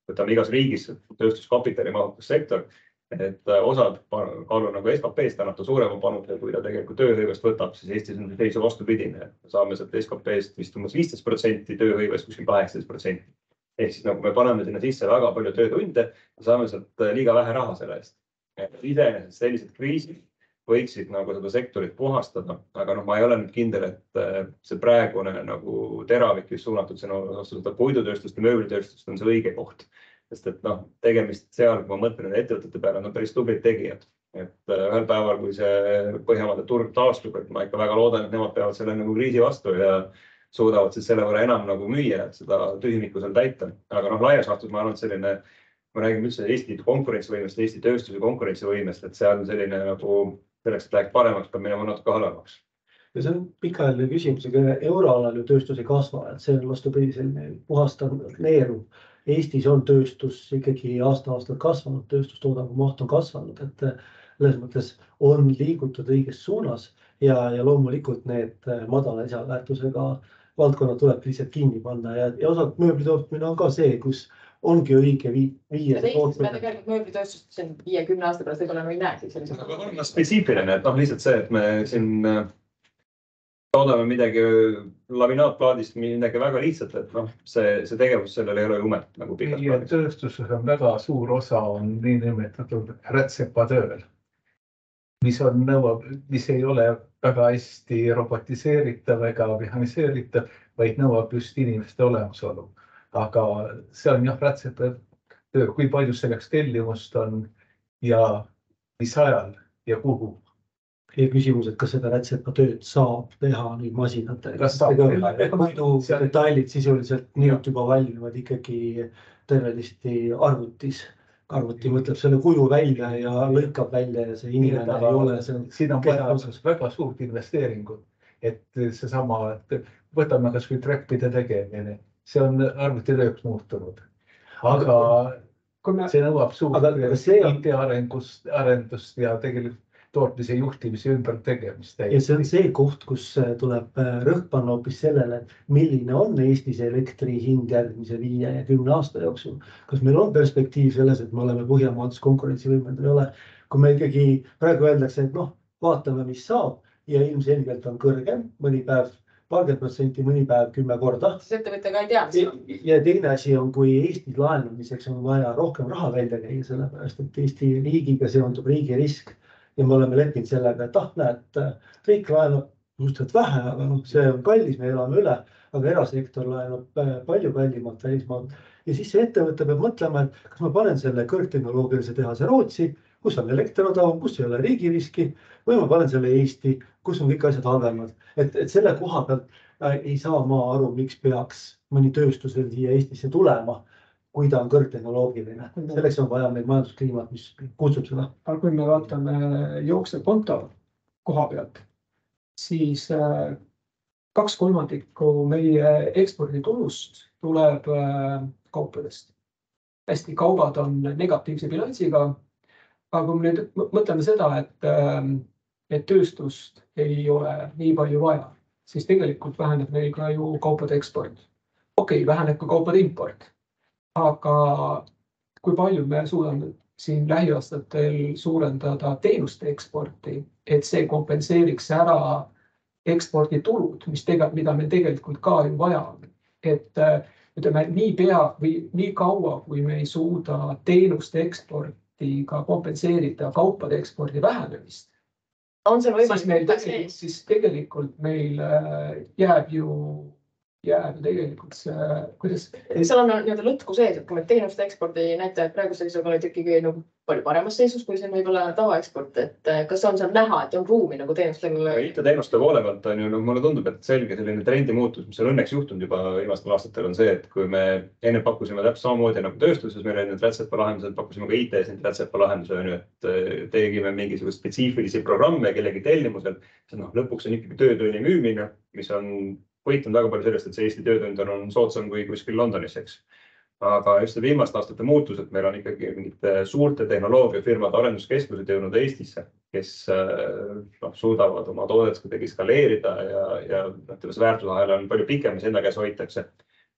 võtame igas riigis tööstuskapitali mahukas sektor, et osad kaalu nagu SKP-st annab ta suurema panuse, kui ta tegelikult tööhõivest võtab, siis Eestis on teisu vastupidine. Saame sealt SKP-st vist umbes 15%, tööhõivest kuskil 18%. Ehk siis me paneme sinna sisse väga palju töötunde ja saame sealt liiga vähe raha selle eest. Iseenesest sellised kriisid võiksid nagu seda sektorit puhastada, aga ma ei ole nüüd kindel, et see praegune nagu teravik just suunatud seda puidutööstust ja mööblitööstust on see õige koht. Sest et tegemist seal, kui ma mõtlen ettevõtete peale, on päris tublid tegijad. Et ühel päeval, kui see Põhjamaade turg taastub, et ma ikka väga loodan, et nemad peavad selle nagu kriisi vastu ja suudavad siis selle võrra enam nagu müüa, et seda tühimikku seal täita. Aga laias laastus ma arvan, et selline, ma räägin üldse Eesti konkurentsivõimest, Eesti tööstuse konkurentsivõimest, et see on selline nagu selleks, et läheks paremaks, peab minema natuke halvemaks. Ja see on pikaajaline küsimus, aga euroalal ju tööstus ei kasva, et see on vastupidi selline puhastaneeru. Eestis on tööstus ikkagi aasta-aastalt kasvanud, tööstustoodangu maht on kasvanud, et selles mõttes on liigutud õiges suunas ja loomulikult need madala lisaväärtusega valdkonnad tuleb lihtsalt kinni panna ja osalt mööblitootmine on ka see, kus ongi õige viia. Eestis me tegelikult mööblitööstust 5-10 aasta pärast võib-olla ei näegi. On spetsiifiline, et lihtsalt see, et me siin toodame midagi laminaatplaadist, midagi väga lihtsalt, et see tegevus sellel ei ole jumet nagu pikalt. Ja tööstuses on väga suur osa on niinimetatud rätsepatööl, mis ei ole väga hästi robotiseeritav ega mehhaniseeritav, vaid nõuab just inimeste olemasolu. Aga see on rätsepatöö, kui palju selleks tellimust on ja mis ajal ja kuhu. ja küsimus, et kas seda rätsepatööd saab teha nüüd masinatega. Kas saab teha? Muidu detailid sisuliselt nüüd juba valmivad ikkagi tervenisti arvutis. Arvuti mõtleb selle kuju välja ja lõikab välja ja see inimene ei ole seal. Siin on vaja väga suurt investeeringut, et seesama, et võtame kas või treppide tegemine. See on arvutitööks muutunud. Aga see nõuab suurt IT-arendust ja tegelikult tootmise juhtimise ümber tegemist. Ja see on see koht, kus tuleb rõhk panna hoopis sellele, milline on Eestis elektri hind järgmise 5 ja 10 aasta jooksul. Kas meil on perspektiiv selles, et me oleme Põhjamaades konkurentsivõimelised või ei ole? Kui me ikkagi praegu öeldakse, et vaatame, mis saab ja ilmselgelt on kõrgem, mõni päev 20%, mõni päev 10 korda. Siis ettevõttega ei tea. Ja teine asi on, kui Eestis laenamiseks on vaja rohkem raha välja käia, sellepärast, et Eesti riigiga seondub riigi risk. Ja me oleme leppinud sellega, et näed, riik laenab just vähe, aga see on kallis, me elame üle, aga erasektor laenab palju kallimalt välismaalt. Ja siis see ettevõte peab mõtlema, et kas ma panen selle kõrgtehnoloogilise tehase Rootsi, kus on elekter odavam, kus ei ole riigi riski, või ma panen selle Eesti, kus on kõik asjad halvemad. Et selle koha pealt ei saa ma aru, miks peaks mõni tööstus veel siia Eestisse tulema, kui ta on kõrgtehnoloogiline. Selleks on vaja meil majanduskliimat, mis kutsub seda. Aga kui me vaatame jooksekonto koha pealt, siis 2/3 meie eksporditulust tuleb kaupadest. Hästi, kaubad on negatiivse bilansiga, aga kui me nüüd mõtleme seda, et tööstust ei ole nii palju vaja, siis tegelikult väheneb meil ka ju kaupade eksport. Okei, väheneb ka kaupade import. Aga kui palju me suudame siin lähiaastatel suurendada teenuste eksporti, et see kompenseeriks ära eksporditulud, mida meil tegelikult ka ju vaja on. Et ütleme, nii kaua, kui me ei suuda teenuste eksportiga kompenseerida kaupade ekspordi vähenemist, siis tegelikult meil jääb tegelikult see, kuidas... Seal on nii-öelda lõtku sees, et kui me teenuste ekspordi näitajad praegu seisuga olid ikkagi palju paremas seisus, kui see võib-olla tavaeksport, et kas on seal näha, et on ruumi nagu teenustele? IT-teenuste poole pealt on ju, mulle tundub, et selge selline trendi muutus, mis on õnneks juhtunud juba viimastel aastatel, on see, et kui me enne pakkusime täpselt samamoodi nagu tööstuses, meil olid need rätsepa lahendused, pakkusime ka IT-s neid rätsepa lahenduse, et tegime mingisugust spetsiifilisi programme kellegi tellimusel, siis lõpuks on ikkagi töötunni müümine, mis on võitnud väga palju sellest, et see Eesti töötund on soodsam kui kuskil Londonis, eks. Aga just see viimaste aastate muutus, et meil on ikkagi mingite suurte tehnoloogiafirmade arenduskeskused jõudnud Eestisse, kes suudavad oma toodet kuidagi skaleerida ja see väärtusahel on palju pikem, mis enda käes hoitakse.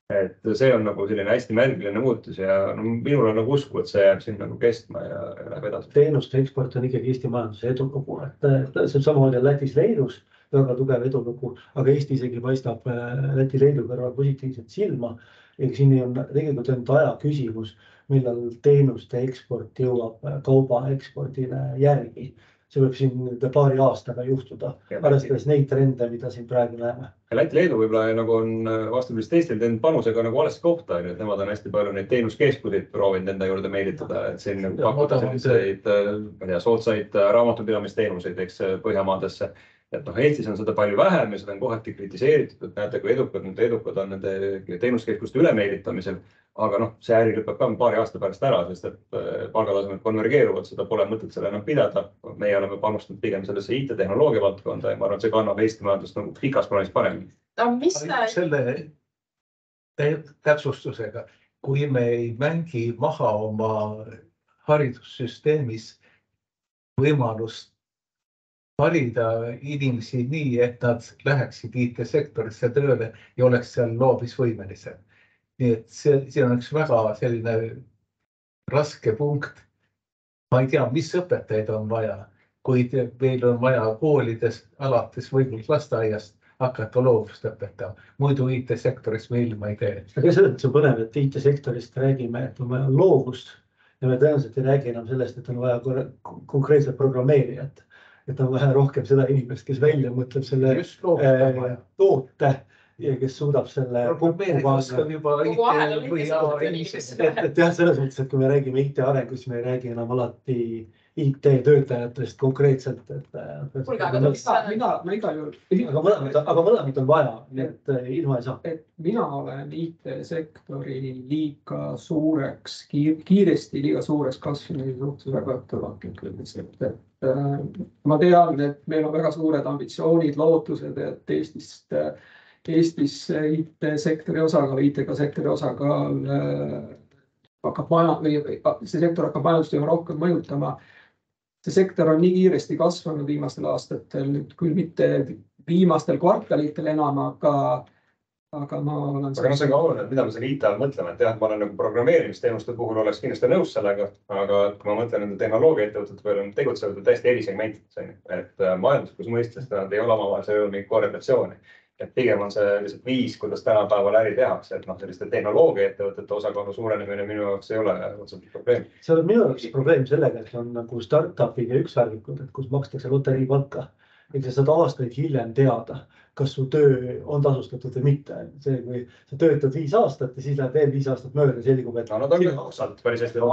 Et see on nagu selline hästi märgiline muutus ja minul on nagu usku, et see jääb siin nagu kestma ja läheb edasi. Teenuste eksport on ikkagi Eesti majanduse edulugu, et see on samamoodi Lätis-Leedus väga tugev edulugu, aga Eesti isegi paistab Läti-Leedu kõrval positiivset silma. Ja siin on tegelikult ainult aja küsimus, millal teenuste eksport jõuab kauba ekspordile järgi. See võib siin paari aastaga juhtuda, arvestades neid trende, mida siin praegu näeme. Läti-Leedu võib-olla nagu on vastupidist Eestil teinud panusega nagu alles kohta, et nemad on hästi palju neid teenuskeskusid proovinud enda juurde meelitada, et siin pakkuda selliseid soodsaid raamatupidamisteenuseid Põhjamaadesse. Et Eestis on seda palju vähem ja seda on kohati kritiseeritud, et näete, kui edukad on nende teenuskeskuste ülemeelitamisel, aga see äri lõpeb ka paari aasta pärast ära, sest et palgatasemed konvergeeruvad, seda pole mõtet selle enam pidada. Meie oleme panustanud pigem sellesse IT-tehnoloogia valdkonda ja ma arvan, et see kannab Eesti majandust nagu pikas plaanis paremini. Selle täpsustusega, kui me ei mängi maha oma haridussüsteemis võimalust valida inimesi nii, et nad läheksid IT-sektorisse tööle ja oleks seal loobisvõimelised. Nii et see on üks väga selline raske punkt. Ma ei tea, mis õpetajaid on vaja, kuid meil on vaja koolides alates võib-olla lasteaiast hakata loovust õpetama. Muidu IT-sektoris me ilma ei tee. Aga selles on põnev, et IT-sektorist räägime, et on vaja loovust ja me tõenäoliselt ei räägi enam sellest, et on vaja konkreetselt programmeerijat. Et on vähe rohkem seda inimest, kes välja mõtleb selle toote ja kes suudab selle et jah, selles mõttes, et kui me räägime IT-arengust, me ei räägi enam alati IT-töötajatest konkreetselt. Ma igal juhul. Aga mõlemad on vaja, nii et ilma ei saa. Et mina olen IT-sektori liiga suureks, kiiresti liiga suureks kasvanud suhtes väga ettevaatlik. Ma tean, et meil on väga suured ambitsioonid, lootused, et Eestis IT-sektori osakaal, IT-sektori osakaal see sektor hakkab majandust üha rohkem mõjutama. See sektor on nii kiiresti kasvanud viimastel aastatel, küll mitte viimastel kvartalitel enam, aga ma olen... Aga see on ka oluline, mida me selle IT all mõtleme, et jah, ma olen nagu programmeerimisteenuste puhul oleks kindlasti nõus sellega, aga kui ma mõtlen nende tehnoloogiaettevõtete peale, tegutsevad täiesti erisegmentides, et majanduslikus mõistes nad ei ole omavahel seal mingit korrelatsiooni. Et pigem on see lihtsalt viis, kuidas tänapäeval äri tehakse, et selliste tehnoloogiaettevõtete osakaalu suurenemine minu jaoks ei ole otseselt probleem. See on minu jaoks probleem sellega, et on nagu startupid ja ükssarvikud, et kus makstakse loterii palka. Et sa saad aastaid hiljem teada, kas su töö on tasustatud või mitte. See, kui sa töötad 5 aastat ja siis läheb veel 5 aastat mööda, selgub, et... No nad on ausalt päris hästi.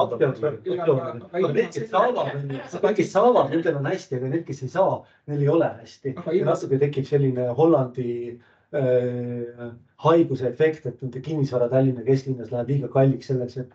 Need, kes saavad, nendel on hästi, aga need, kes ei saa, neil ei ole hästi. Ja natuke tekib selline Hollandi haiguse efekt, et nende kinnisvara Tallinna kesklinnas läheb liiga kalliks selleks, et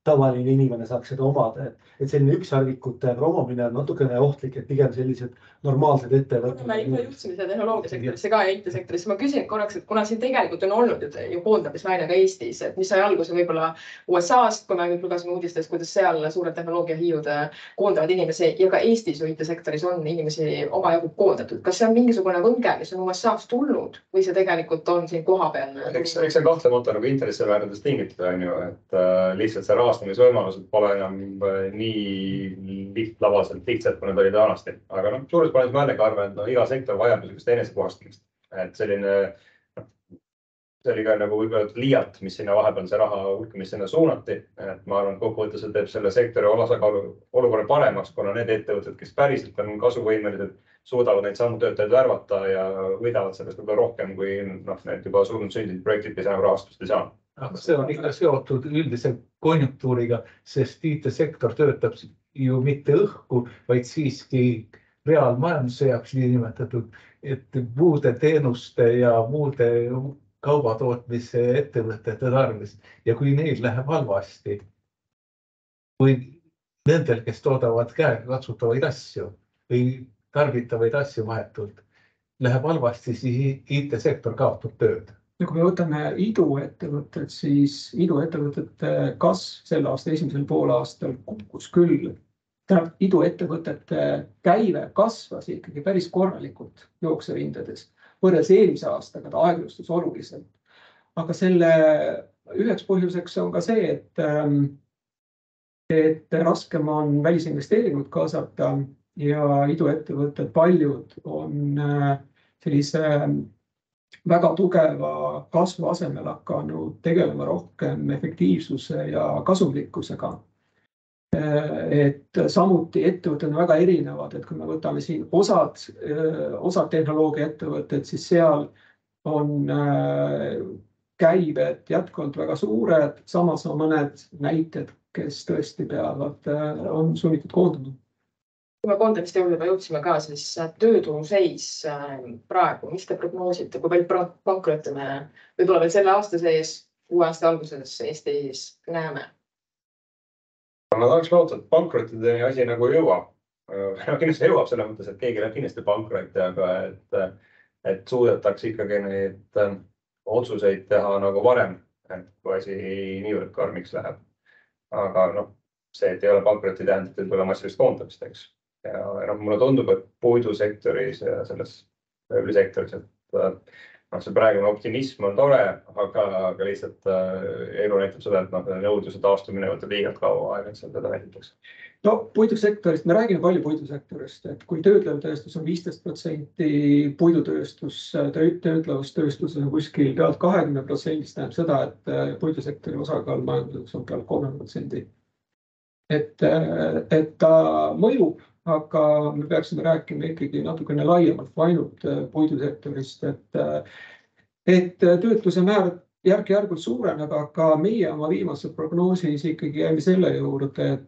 tavaline inimene saaks seda omada. Et selline ükssarvikute promomine on natukene ohtlik, et pigem sellised normaalsed ettevõtted. Me juba juhtsime seda tehnoloogiasektorisse ka ja IT-sektorisse. Ma küsin korraks, et kuna siin tegelikult on olnud ju koondamisväine ka Eestis, et mis sai alguse võib-olla USA-st, kui me nüüd lugesime uudistest, kuidas seal suured tehnoloogiahiiud koondavad inimesi ja ka Eestis ju IT-sektoris on inimesi omajagu koondatud. Kas see on mingisugune võnge, mis on USA-st tulnud või see tegelikult on siin kohapealne? Eks see kahtlemata nagu intressiväärendest tingitud on ju, et lihtsalt see rahastamisvõimalused pole enam nii lihtsalt, kui need olid vanasti. Aga suures plaanis ma jällegi arvan, et iga sektor vajab sellist enesepuhastamist. Et selline, see oli ka nagu võib-olla liialt, mis sinna vahepeal see raha hulk, mis sinna suunati. Et ma arvan, et kokkuvõttes teeb selle sektori olasakaalu olukorra paremaks, kuna need ettevõtted, kes päriselt on kasuvõimelised, suudavad neid samu töötajaid värvata ja võidavad sellest võib-olla rohkem, kui need juba surnud sündinud projektid, kes enam rahastust ei saa. Aga see on ikka seotud üldise konjunktuuriga, sest IT-sektor töötab ju mitte õhku, vaid siiski reaalmajanduse jaoks nii nimetatud, et muude teenuste ja muude kaubatootmise ettevõtete tarvis. Ja kui neil läheb halvasti, või nendel, kes toodavad käega katsutavaid asju või tarbitavaid asju vahetult, läheb halvasti, siis IT-sektor kaotab tööd. Ja kui me võtame iduettevõtted, siis iduettevõtete kasv selle aasta esimesel poolaastal kukkus küll. Iduettevõtete käive kasvas ikkagi päris korralikult jooksevhindades. Võrreldes eelmise aastaga ta aeglustus oluliselt. Aga selle üheks põhjuseks on ka see, et raskem on välisinvesteeringud kaasata ja iduettevõtted paljud on sellise väga tugeva kasvu asemel hakanud tegelema rohkem efektiivsuse ja kasumlikkusega. Et samuti ettevõtted on väga erinevad, et kui me võtame siin osad tehnoloogia ettevõtted, siis seal on käived jätkuvalt väga suured, samas on mõned näited, kes tõesti on sunnitud koondama. Kui me koondamiste juurde jõudsime ka, siis tööturu seis praegu, mis te prognoosite, kui palju pankrotte me võib-olla veel selle aasta sees, uue aasta alguses Eestis näeme? Ma tahaks loota, et pankrottideni asi nagu jõuab. Kindlasti jõuab selle mõttes, et keegi läheb kindlasti pankrotti, aga et suudetakse ikkagi neid otsuseid teha nagu varem, kui asi niivõrd karmiks läheb. Aga see, et ei ole pankrotti tähendab, et pole massilist koondamist, eks. Ja mulle tundub, et puidusektoris ja selles mööblisektoris, et see praegune optimism on tore, aga lihtsalt elu näitab seda, et nõudluse taastumine võtab liigalt kaua aega, et seda näidatakse. Puidusektorist, me räägime palju puidusektorist, et kui töötlevtööstus on 15%, puidutööstus, töötlevustööstus on kuskil pealt 20%, tähendab seda, et puidusektori osakaal majanduses on pealt 3%. Et ta mõjub, aga me peaksime rääkima ikkagi natukene laiemalt ainult puidusektorist, et töötluse määr järk-järgult suureneb, aga meie oma viimases prognoosis ikkagi jäime selle juurde,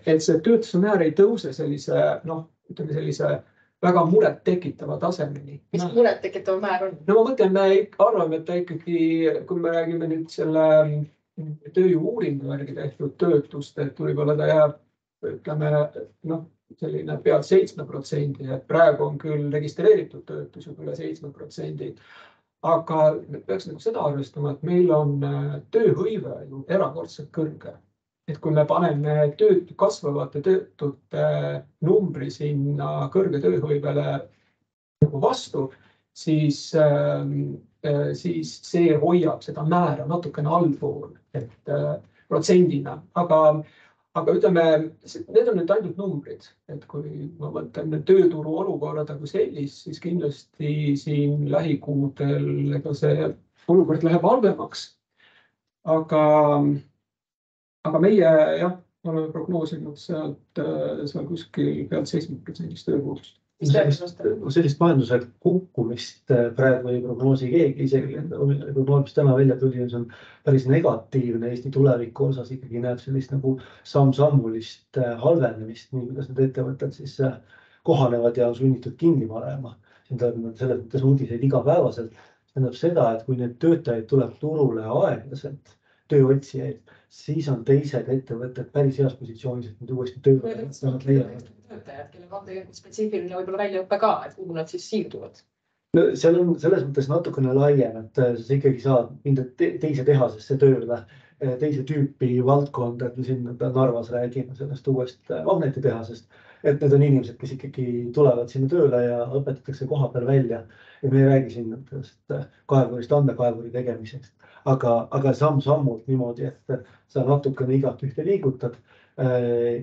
et see töötuse määr ei tõuse sellise, ütleme sellise väga muret tekitava tasemeni. Mis muret tekitav määr on? No ma mõtlen, me arvame, et ta ikkagi, kui me räägime nüüd selle tööjõu uuringu järgi tehtud töötust, et võib-olla ta jääb, ütleme, selline peal 7%, et praegu on küll registreeritud töötus juba üle 7%. Aga me peaks seda arvestama, et meil on tööhõive ju erakordselt kõrge. Et kui me paneme kasvavate töötute numbri sinna kõrge tööhõivele vastu, siis see hoiab seda määra natukene allpool, et protsendina. Aga ütleme, need on nüüd ainult numbrid, et kui ma mõtlen tööturu olukorda kui sellist, siis kindlasti siin lähikuudel see olukord läheb halvemaks. Aga meie oleme prognoosinud seal kuskil pealt 7% tööpuudust. Sellist majanduse kukkumist praegu ei prognoosi keegi, isegi prognoos, mis täna välja tuli, on päris negatiivne Eesti tuleviku osas, ikkagi näeb sellist nagu samm-sammulist halvenemist, nii kuidas need ettevõtted siis kohanevad ja on sunnitud kinni panema. Selles mõttes uudiseid igapäevaselt. Tähendab seda, et kui need töötajaid tuleb turule aeglaselt, tööotsijaid, siis on teised ettevõtted päris heas positsioonis, et nüüd uuesti töötajad leiavad. Töötajad, kellel on tegelikult spetsiifiline võib-olla väljaõppe ka, et kuhu nad siis siirduvad? No, seal on selles mõttes natukene laiem, et sa ikkagi saad minna teise tehasesse tööle, teise tüüpi valdkonda, et me siin Narvas räägime sellest uuest magnetitehasest, et need on inimesed, kes ikkagi tulevad sinna tööle ja õpetatakse koha peal välja. Ja me ei räägi siin kaevurist andmekaevuri tegemiseks, aga samm-sammult niimoodi, et sa natukene igat ühte liigutad,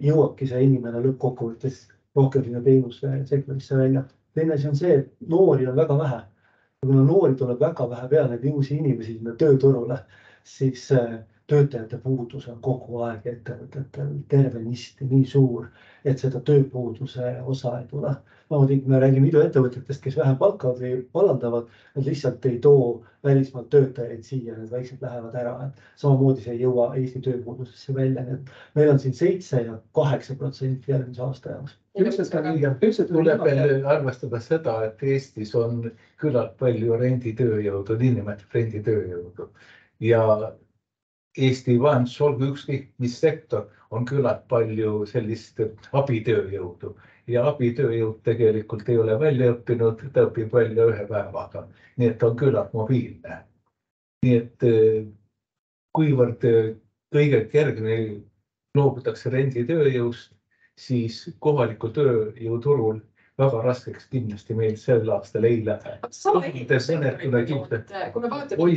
jõuabki see inimene lõppkokkuvõttes rohkem sinna teenussektorisse välja. Teine asi on see, et noori on väga vähe. Kuna noori tuleb väga vähe peale neid uusi inimesi sinna tööturule, siis töötajate puudus on kogu aeg ettevõtetel tervenisti nii suur, et seda tööpuuduse osa ei tule. Me räägime iduettevõtetest, kes vähem palkavad või vallandavad, nad lihtsalt ei too välismaalt töötajaid siia, need väiksed lähevad ära. Samamoodi see ei jõua Eesti tööpuudusesse välja. Meil on siin 7 ja 8% järgmise aasta jaoks. Tuleb veel arvestada seda, et Eestis on küllalt palju renditööjõudu, niinimetatud renditööjõudu. Ja Eesti majandus, olgu ükskõik mis sektor, on küllalt palju sellist abitööjõudu. Ja abitööjõud tegelikult ei ole välja õppinud, ta õpib välja 1 päevaga. Nii et on küllalt mobiilne. Nii et kuivõrd kõige kergemini loobutakse renditööjõust, siis kohalikul tööjõuturul väga raskeks kindlasti meil sel aastal ei lähe. Oi,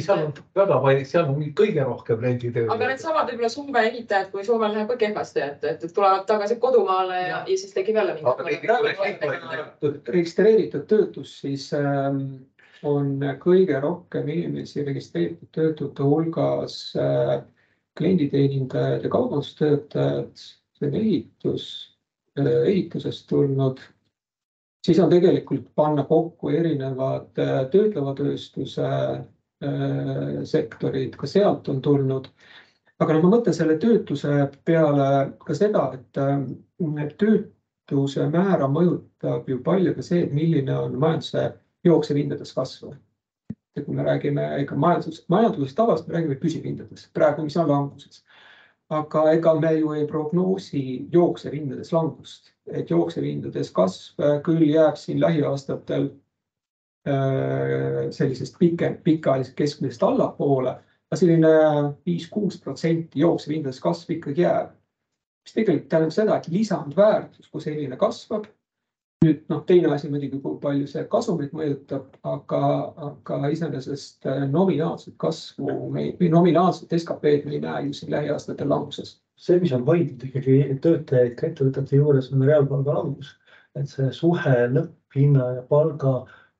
seal on väga palju, seal on kõige rohkem renditööjõudu. Aga need samad võib-olla Soome ehitajad, kui Soomel läheb ka kehvasti, et tulevad tagasi kodumaale ja siis tekib jälle mingi. Registreeritud töötus siis on kõige rohkem inimesi registreeritud töötute hulgas klienditeenindajad ja kaubandustöötajad, see on ehitusest tulnud. Siis on tegelikult panna kokku erinevad töötleva tööstuse sektorid, ka sealt on tulnud. Aga ma mõtlen selle töötuse peale ka seda, et töötuse määra mõjutab ju palju ka see, milline on majanduse jooksevhindades kasv. Kui me räägime ikka majandusest tavast, me räägime püsivhindades, praegu mis on languses. Aga ega me ju ei prognoosi jooksevhindades langust. Et jooksevhindades kasv küll jääb siin lähiaastatel sellisest pikaajalisest keskmisest allapoole, aga selline 5-6% jooksevhindades kasv ikkagi jääb. Mis tegelikult tähendab seda, et lisandväärtus, kui selline kasvab. Nüüd teine asi muidugi, kui palju see kasumit mõjutab, aga iseenesest nominaalset kasvu või nominaalset SKP-d me ei näe ju siin lähiaastatel languses. See, mis on vaidnud ikkagi töötajaid ka ettevõtete juures, on reaalpalga langus. Et see suhe lõpphinna ja palga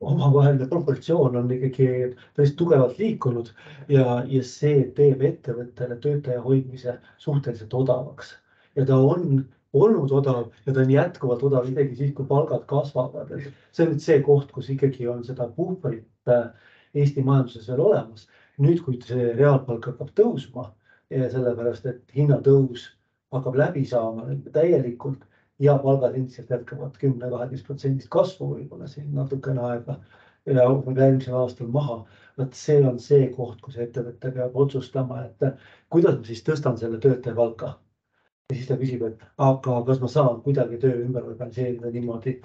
omavaheline proportsioon on ikkagi päris tugevalt liikunud ja see teeb ettevõttele töötaja hoidmise suhteliselt odavaks. Ja ta on olnud odav ja ta on jätkuvalt odav isegi siis, kui palgad kasvavad. See on nüüd see koht, kus ikkagi on seda puhvrit Eesti majanduses veel olemas. Nüüd, kui see reaalpalk hakkab tõusma ja sellepärast, et hinnatõus hakkab läbi saama täielikult ja palgad endiselt jätkavad 10-12% kasvu võib-olla siin natukene aega ja järgmisel aastal maha. Vaat see on see koht, kus ettevõte peab otsustama, et kuidas ma siis tõstan selle töötaja palka. Ja siis ta küsib, et aga kas ma saan kuidagi töö ümber organiseerida niimoodi,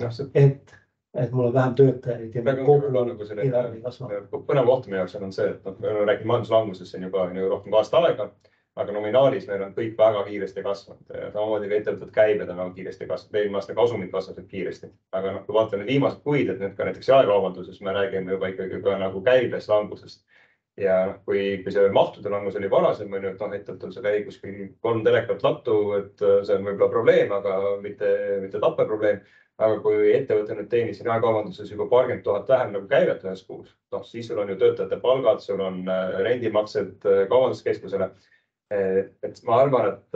et mul on vähem töötajaid ja kogu eelarve kasvab. Põnev koht meie jaoks on see, et me räägime majanduslangusest siin juba rohkem kui aasta aega, aga nominaalis meil on kõik väga kiiresti kasvanud. Samamoodi ka ettevõtted käibed on väga kiiresti kasvanud, eelmine aasta kasumid kasvasid kiiresti. Aga kui vaatame viimased kuid, et nüüd ka näiteks jaekaubanduses me räägime juba ikkagi ka nagu käibes langusest. Ja kui see mahtude langus oli varasem, et ettevõttel see käi kuskil 3 telekat lattu, et see on võib-olla probleem, aga mitte tapper probleem. Aga kui ettevõte nüüd teenis jaekaubanduses juba paarkümmend tuhat vähem nagu käivet ühes kuus, siis sul on ju töötajate palgad, sul on rendimaksed kaubanduskeskusele. Et ma arvan, et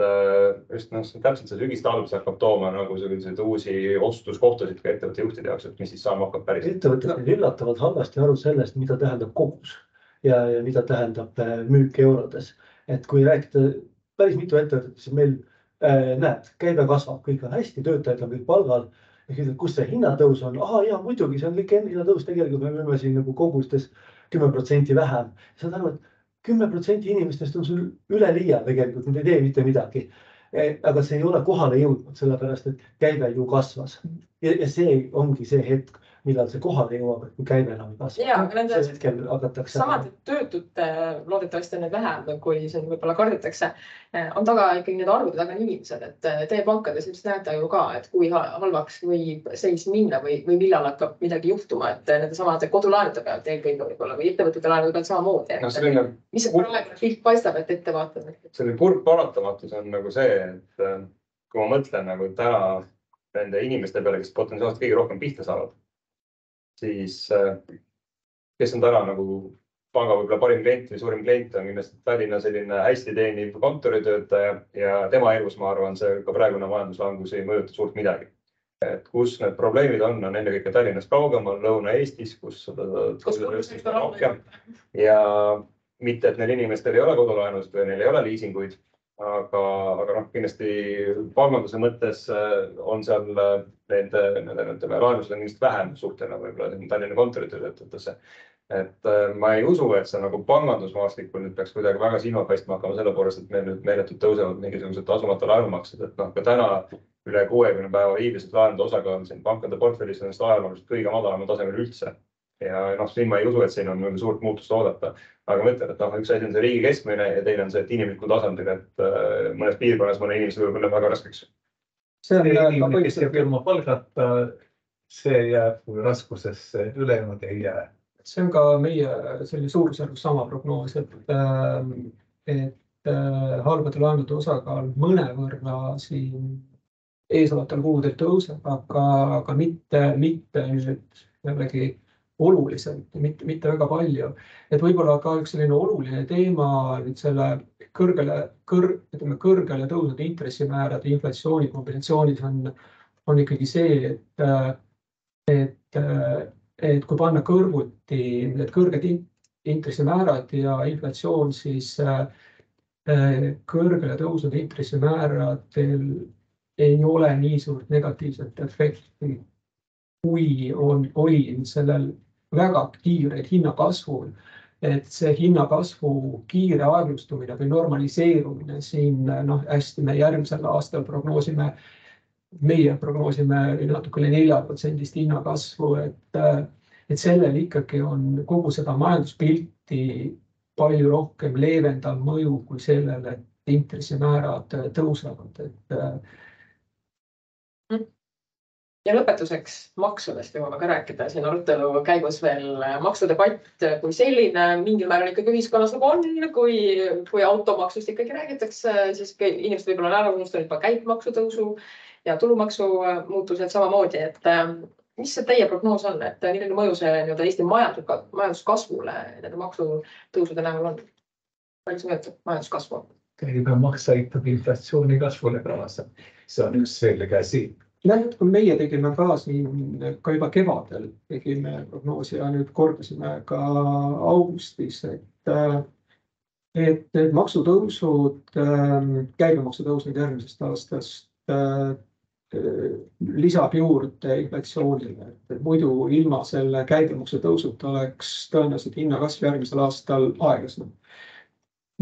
just täpselt see sügist alguses hakkab tooma nagu selliseid uusi otsustuskohtasid ka ettevõtte juhtide jaoks, et mis siis saama hakkab päris. Ettevõtted üllatavad halvasti aru sellest, mida tähendab kogus ja mida tähendab müük eurodes. Et kui rääkida päris mitu ettevõtet, siis meil näed, käibe kasvab, kõik on hästi, töötajad on kõik palgal. Ja kus see hinnatõus on? Jaa, muidugi, see on kõik hinnatõus. Tegelikult me võime siin nagu kogustes 10% vähem. Saad aru, et 10% inimestest on sul üleliia tegelikult, nad ei tee mitte midagi. Aga see ei ole kohale jõudnud, sellepärast, et käive ju kasvas. Ja see ongi see hetk, millal see kohale jõuab, et kui käive enam ei kasva. Jaa, aga nende samad töötute, loodetavasti on need vähem, kui see võib-olla kardetakse, on taga ikkagi need arvude taga inimesed, et teie pankades ilmselt näete ju ka, et kui halvaks võib seis minna või millal hakkab midagi juhtuma, et nende samade kodulaenude pealt eelkõige võib-olla või ettevõtete laenude pealt samamoodi. Mis see praegu pilt paistab, et ettevaated? Selline kurb paratamatus on nagu see, et kui ma mõtlen nagu täna nende inimeste peale, kes potentsiaalselt kõige rohkem pihta saavad, siis kes on täna nagu panga võib-olla parim klient või suurim klient on kindlasti Tallinna selline hästi teeniv kontoritöötaja ja tema elus, ma arvan, see ka praegune majanduslangus ei mõjuta suurt midagi. Et kus need probleemid on ennekõike Tallinnast kaugemal, Lõuna-Eestis, kus seda rohkem ja mitte, et neil inimestel ei ole kodulaenusid või neil ei ole liisinguid, aga kindlasti panganduse mõttes on seal nende laenused on kindlasti vähem suhtena võib-olla Tallinna kontoritöötajatesse. Et ma ei usu, et see nagu pangandusmaastikul nüüd peaks kuidagi väga silma paistma hakkama selle poolest, et meil nüüd meeletult tõusevad mingisugused tasumata laenumaksed, et ka täna üle 60 päeva viivised laenude osakaal siin pankade portfellis on ajalooliselt kõige madalamal tasemel üldse. Ja siin ma ei usu, et siin on suurt muutust oodata. Aga ma ütlen, et üks asi on see riigi keskmine ja teine on see, et inimlikul tasandil, et mõnes piirkonnas mõne inimesel võib olla väga raskeks. See inimene, kes jääb ilma palgata, see jääb raskusesse, ülejäänud ei jää. See on ka meie selline suurusjärgus sama prognoos, et halbade laenude osakaal mõnevõrra siin eesavatel kuudel tõuseb, aga mitte jällegi oluliselt, mitte väga palju. Et võib-olla ka üks selline oluline teema nüüd selle kõrgele tõusnud intressimäärade inflatsiooni kombinatsioonis on ikkagi see, et kui panna kõrvuti need kõrged intressimäärad ja inflatsioon, siis kõrgele tõusnud intressimääradel ei ole nii suurt negatiivset efekti, kui oli sellel väga kiired hinnakasvul, et see hinnakasvu kiire aeglustumine või normaliseerumine siin hästi me järgmisel aastal meie prognoosime natuke üle 4% hinnakasvu, et sellel ikkagi on kogu seda majanduspilti palju rohkem leevendav mõju kui sellele, et intressimäärad tõusevad. Ja lõpetuseks maksudest jõuame ka rääkida. Siin arutelu käigus veel maksudebatt kui selline mingil määral ikkagi ühiskonnas nagu on, kui automaksust ikkagi räägitakse, siis inimesed võib-olla on ära unustanud juba käibemaksutõusu ja tulumaksu muutused samamoodi. Et mis see teie prognoos on, et milline mõju see Eesti majanduskasvule nende maksutõusude näol on? Palju see mõjutab majanduskasvu? Käibemaks aitab inflatsiooni kasvule kaasa. See on üks selge asi. kui meie tegime ka siin ka juba kevadel, tegime prognoosi ja nüüd kordasime ka augustis, et maksutõusud, käibemaksu tõus nüüd järgmisest aastast lisab juurde inflatsioonile. Muidu ilma selle käibemaksu tõusuta oleks tõenäoliselt hinnakasv järgmisel aastal aeglasem.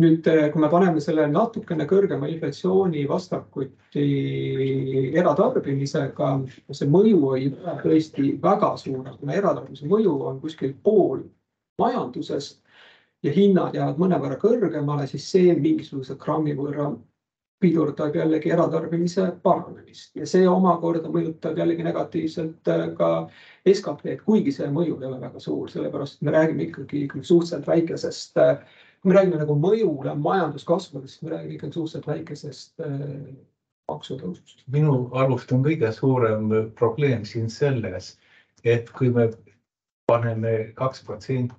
Nüüd, kui me paneme selle natukene kõrgema inflatsiooni vastakuti eratarbimisega, see mõju ei ole tõesti väga suur, kuna eratarbimise mõju on kuskil pool majandusest ja hinnad jäävad mõnevõrra kõrgemale, siis see mingisuguse grammi võrra pidurdab jällegi eratarbimise paranemist ja see omakorda mõjutab jällegi negatiivselt ka SKP-d, kuigi see mõju ei ole väga suur, sellepärast me räägime ikkagi suhteliselt väikesest, kui me räägime nagu mõjule majanduskasvudest, me räägime ikkagi suhteliselt väikesest maksutõusust. Minu arust on kõige suurem probleem siin selles, et kui me paneme 2%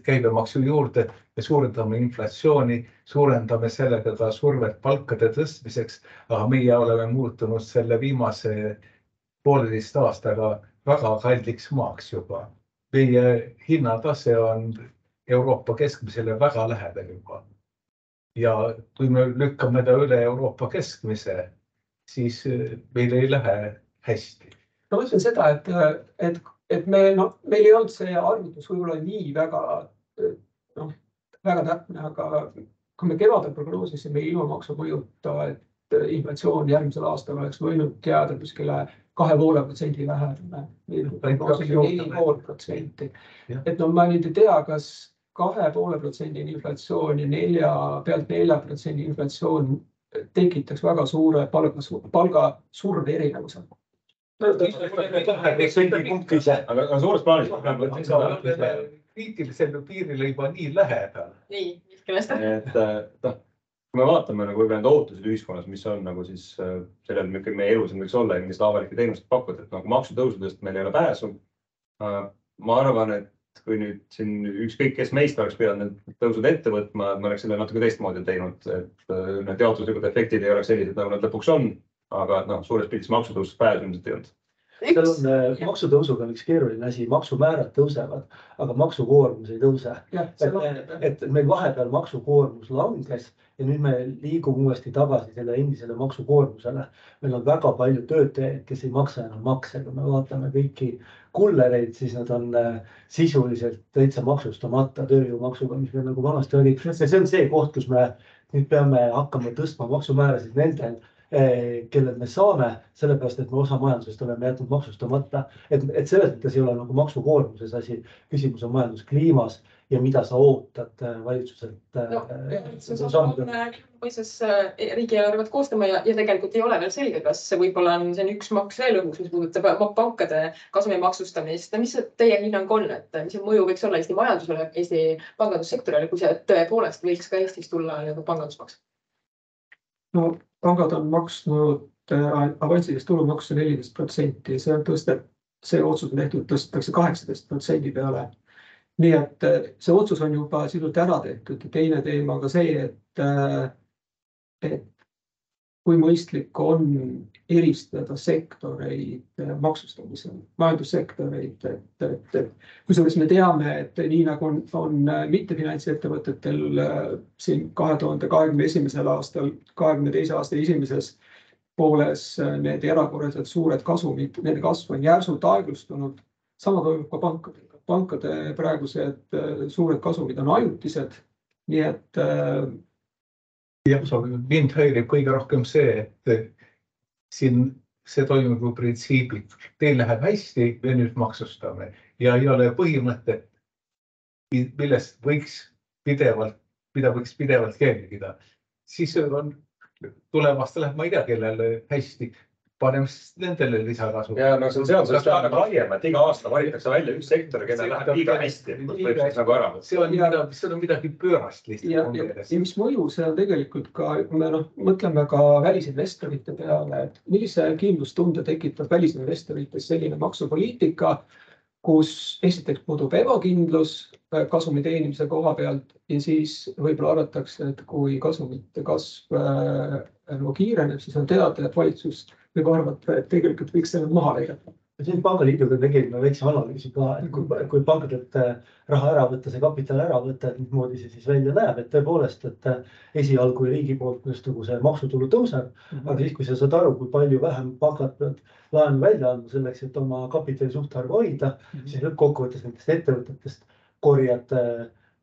käibemaksu juurde ja suurendame inflatsiooni, suurendame sellega ka survet palkade tõstmiseks, aga meie oleme muutunud selle viimase 1,5 aastaga väga kalliks maaks juba. Meie hinnatase on Euroopa keskmisele väga lähedal juba. Ja kui me lükkame ta üle Euroopa keskmise, siis meil ei lähe hästi. No ma ütlen seda, et meil ei olnud see arvutus võib-olla nii väga täpne, aga kui me kevadel prognoosisime ilma maksumõjuta, et inflatsioon järgmisel aastal oleks võinud jääda kuskile 2,5% vähem, 4,5%. Et ma nüüd ei tea, kas 2,5% inflatsioon ja pealt 4% inflatsioon tekitaks väga suure palgasurve erinevuse. Aga suures plaanis kriitilisel piiril juba nii lähedal. Kui me vaatame võib-olla need ootused ühiskonnas, mis on siis sellel, milline meie elu siin võiks olla ja millist avalikke teenust pakkuda, et maksutõusudest meil ei ole pääsu. Ma arvan, et kui nüüd siin ükskõik kes meist oleks pidanud need tõusud ette võtma, et me oleks selle natuke teistmoodi teinud, et need jaotuslikud efektid ei oleks sellised, nagu nad lõpuks on. Aga suures pildis maksutõusust pääsumised ei olnud. Maksutõusuga on üks keeruline asi, maksumäärad tõusevad, aga maksukoormus ei tõuse. Et meil vahepeal maksukoormus langes ja nüüd me liigume uuesti tagasi selle endisele maksukoormusele. Meil on väga palju töötajaid, kes ei maksa enam makse. Kui me vaatame kõiki kullereid, siis nad on sisuliselt täitsa maksustamata tööjõumaksuga, mis meil nagu vanasti oli. See on see koht, kus me nüüd peame hakkama tõstma maksumäärasid nendel, kellel me saame, sellepärast, et me osa majandusest oleme jätnud maksustamata. Et selles mõttes ei ole nagu maksukoormuses asi, küsimus on majanduskliimas ja mida sa ootad valitsuselt. Mõistes riigieelarvet koostama ja tegelikult ei ole veel selge, kas võib-olla on see üks maks veel õhus, mis puudutab pankade kasumi maksustamist. Mis teie hinnang on, et mis mõju võiks olla Eesti majandusele, Eesti pangandussektorile, kui see tõepoolest võiks ka Eestis tulla pangandusmaks? No pangad on maksnud avansilist tulumaksu 14%, see otsus on tehtud, tõstetakse 18% peale. Nii et see otsus on juba sisult ära tehtud. Teine teema on ka see, et kui mõistlik on eristada sektoreid maksustamisel, majandussektoreid. Kusjuures me teame, et nii nagu on mittefinantsettevõtetel siin 2021. aastal, 2022. aasta esimeses pooles need erakorraliselt suured kasumid, nende kasv on järsult aeglustunud, sama toimub ka pankadega. Pankade praegused suured kasumid on ajutised, nii et mind häirib kõige rohkem see, et siin see toimub ju printsiibid. Teil läheb hästi ja nüüd maksustame ja ei ole põhimõtet, millest võiks pidevalt jälgida. Siis on tulevast läheb, ma ei tea, kellele hästi, paneme nendele lisakasu. Ja see on seadusest väga laiem, et iga aasta valitakse välja üks sektor, kellel läheb liiga hästi. See on midagi pöörast lihtsalt. Ja mis mõju see on tegelikult ka, kui me mõtleme ka välisinvestorite peale, et millise kindlustunde tekitab välisinvestorites selline maksupoliitika, kus esiteks puudub ebakindlus kasumi teenimise koha pealt ja siis võib-olla arvatakse, et kui kasumite kasv kiireneb, siis on teada, et valitsus võib arvata, et tegelikult võiks selle maha lõigata. Siin pangaliiduga tegime väikse analüüsi ka, et kui pankadelt raha ära võtta, see kapital ära võtta, et mismoodi see siis välja näeb, et tõepoolest, et esialgu riigi poolt nagu see maksutulu tõuseb, aga siis, kui sa saad aru, kui palju vähem pangad peavad laenu välja andma selleks, et oma kapitali suhtarvu hoida, siis lõppkokkuvõttes nendest ettevõtetest korjad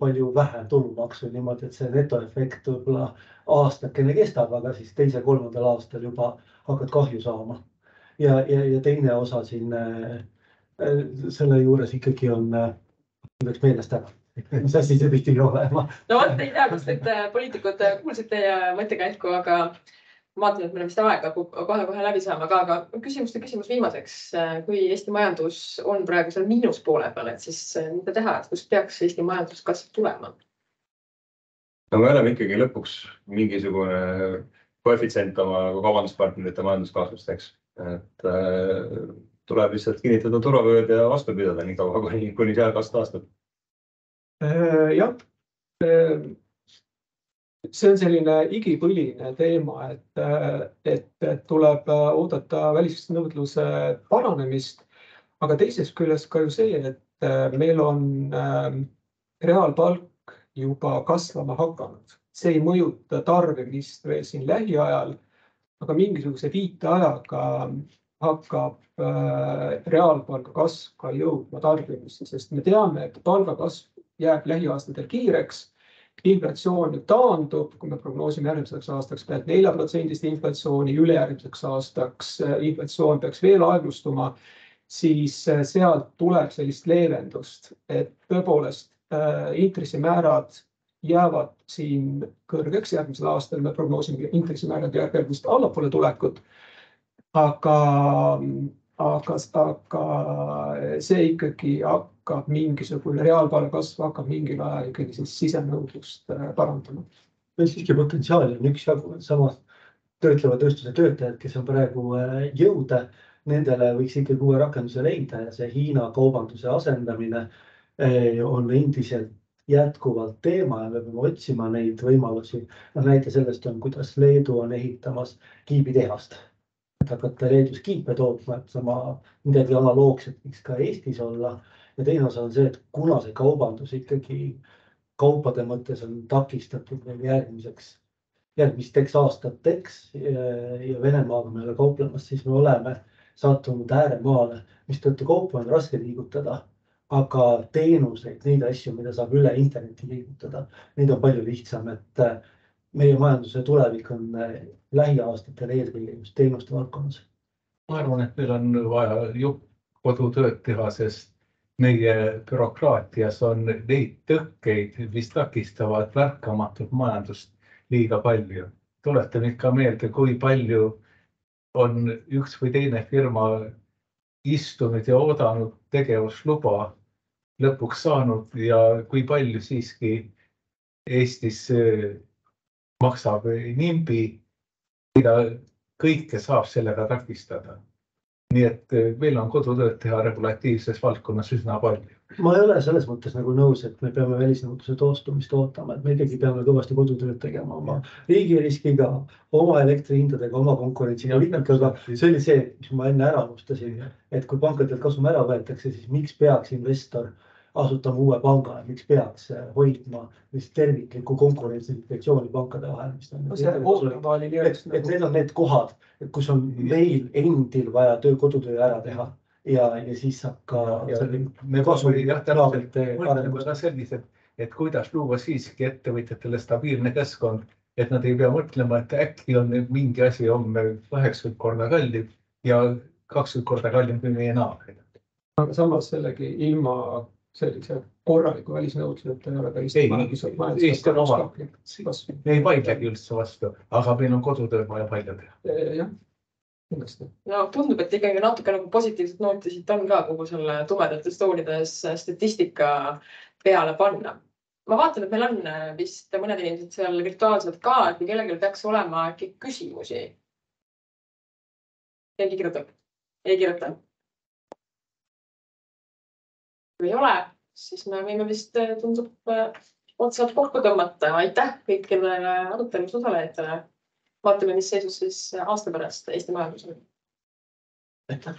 palju vähem tulumaksu niimoodi, et see netoefekt võib-olla aastakene kestab, aga siis teise-kolmandal aastal juba hakkad kahju saama. Ja teine osa siin selle juures ikkagi on meelest ära. Mis asi see pidi olema? No vot, ei tea, kas need poliitikud kuulsid teie mõttekäiku, aga vaatan, et meil vist aega kohe läbi saama ka, aga küsimus viimaseks. Kui Eesti majandus on praegu seal miinuspoole peal, et siis mida teha, et kust peaks Eesti majandus kasv tulema? No me oleme ikkagi lõpuks mingisugune koefitsient oma kaubanduspartnerite majanduskasvust, eks. Et tuleb lihtsalt kinnitada turvavööd ja vastu pidada nii kaua, kuni seal kasv taastub. Jah, see on selline igipõline teema, et tuleb oodata välisest nõudluse paranemist, aga teisest küljest ka ju see, et meil on reaalpalk juba kasvama hakanud. See ei mõjuta tarbimist veel siin lähiajal, aga mingisuguse viiteajaga hakkab reaalpalga kasv ka jõudma tarbimisse, sest me teame, et palgakasv jääb lähiaastatel kiireks. Inflatsioon taandub, kui me prognoosime järgmiseks aastaks pealt 4% inflatsiooni, ülejärgmiseks aastaks inflatsioon peaks veel aeglustuma, siis sealt tuleb sellist leevendust, et tõepoolest intressimäärad jäävad siin kõrgeks, järgmisel aastal me prognoosime intressimäärad järgmist allapoole tulekut, aga see ikkagi hakkab mingisugune reaalpalga kasv hakkab mingil ajal ikkagi siis sisenõudlust parandama. Siiski potentsiaali on üksjagu, samas töötleva tööstuse töötajad, kes on praegu jõude, nendele võiks ikkagi uue rakenduse leida ja see Hiina kaubanduse asendamine on endiselt jätkuvalt teema ja me peame otsima neid võimalusi. Näite sellest on, kuidas Leedu on ehitamas kiibitehast. Et hakata Leedus kiipe tootma, et sama midagi analoogset võiks ka Eestis olla. Ja teine osa on see, et kuna see kaubandus ikkagi kaupade mõttes on takistatud järgmisteks aastateks ja Venemaaga me ei ole kauplemas, siis me oleme sattunud ääremaale, mis tõttu kaupa on raske liigutada. Aga teenuseid, neid asju, mida saab üle interneti liigutada, neid on palju lihtsam, et meie majanduse tulevik on lähiaastatel eelkõige just teenuste valdkonnas. Ma arvan, et meil on vaja kodutööd teha, sest meie bürokraatias on neid tõkkeid, mis takistavad märkamatult majandust liiga palju. Tuletan ikka meelde, kui palju on üks või teine firma istunud ja oodanud tegevusluba lõpuks saanud ja kui palju siiski Eestis maksab nimbi, mida kõike saab sellega takistada. Nii et meil on kodutööd teha regulatiivses valdkonnas üsna palju. Ma ei ole selles mõttes nagu nõus, et me peame välisnõudluse toostumist ootama, et me ikkagi peame kõvasti kodutööd tegema oma riigiriskiga, oma elektrihindadega, oma konkurentsipoliitikaga. See oli see, mis ma enne ära unustasin, et kui pankadelt kasum ära võetakse, siis miks peaks investor asutama uue panga, miks peaks hoidma terviklikku konkurentsisituatsiooni pankade vahel. Et need on need kohad, kus on meil endil vaja kodutöö ära teha. Ja siis saab ka me mõtleme sellised, et kuidas luua siiski ettevõtjatele stabiilne keskkond, et nad ei pea mõtlema, et äkki on mingi asi on 80 korda kallim ja 20 korda kallim kui meie naabrid. Aga samas sellegi ilma sellise korraliku välisnõudluseta ei ole ka Eesti majandus. Me ei vaidlegi üldse vastu, aga meil on kodutöö vaja palju teha. Jah. No tundub, et ikkagi natuke nagu positiivset nooti siit on ka kogu selle tumedates toonides statistika peale panna. Ma vaatan, et meil on vist mõned inimesed seal virtuaalselt ka, et kui kellelgi peaks olema äkki küsimusi. Keegi kirjutab? Ei kirjuta? Kui ei ole, siis me võime vist tundub otsad kokku tõmmata. Aitäh kõikidele arutelus osalejatele. Vaatame, mis seisus siis aasta pärast Eesti majandusel. aitäh.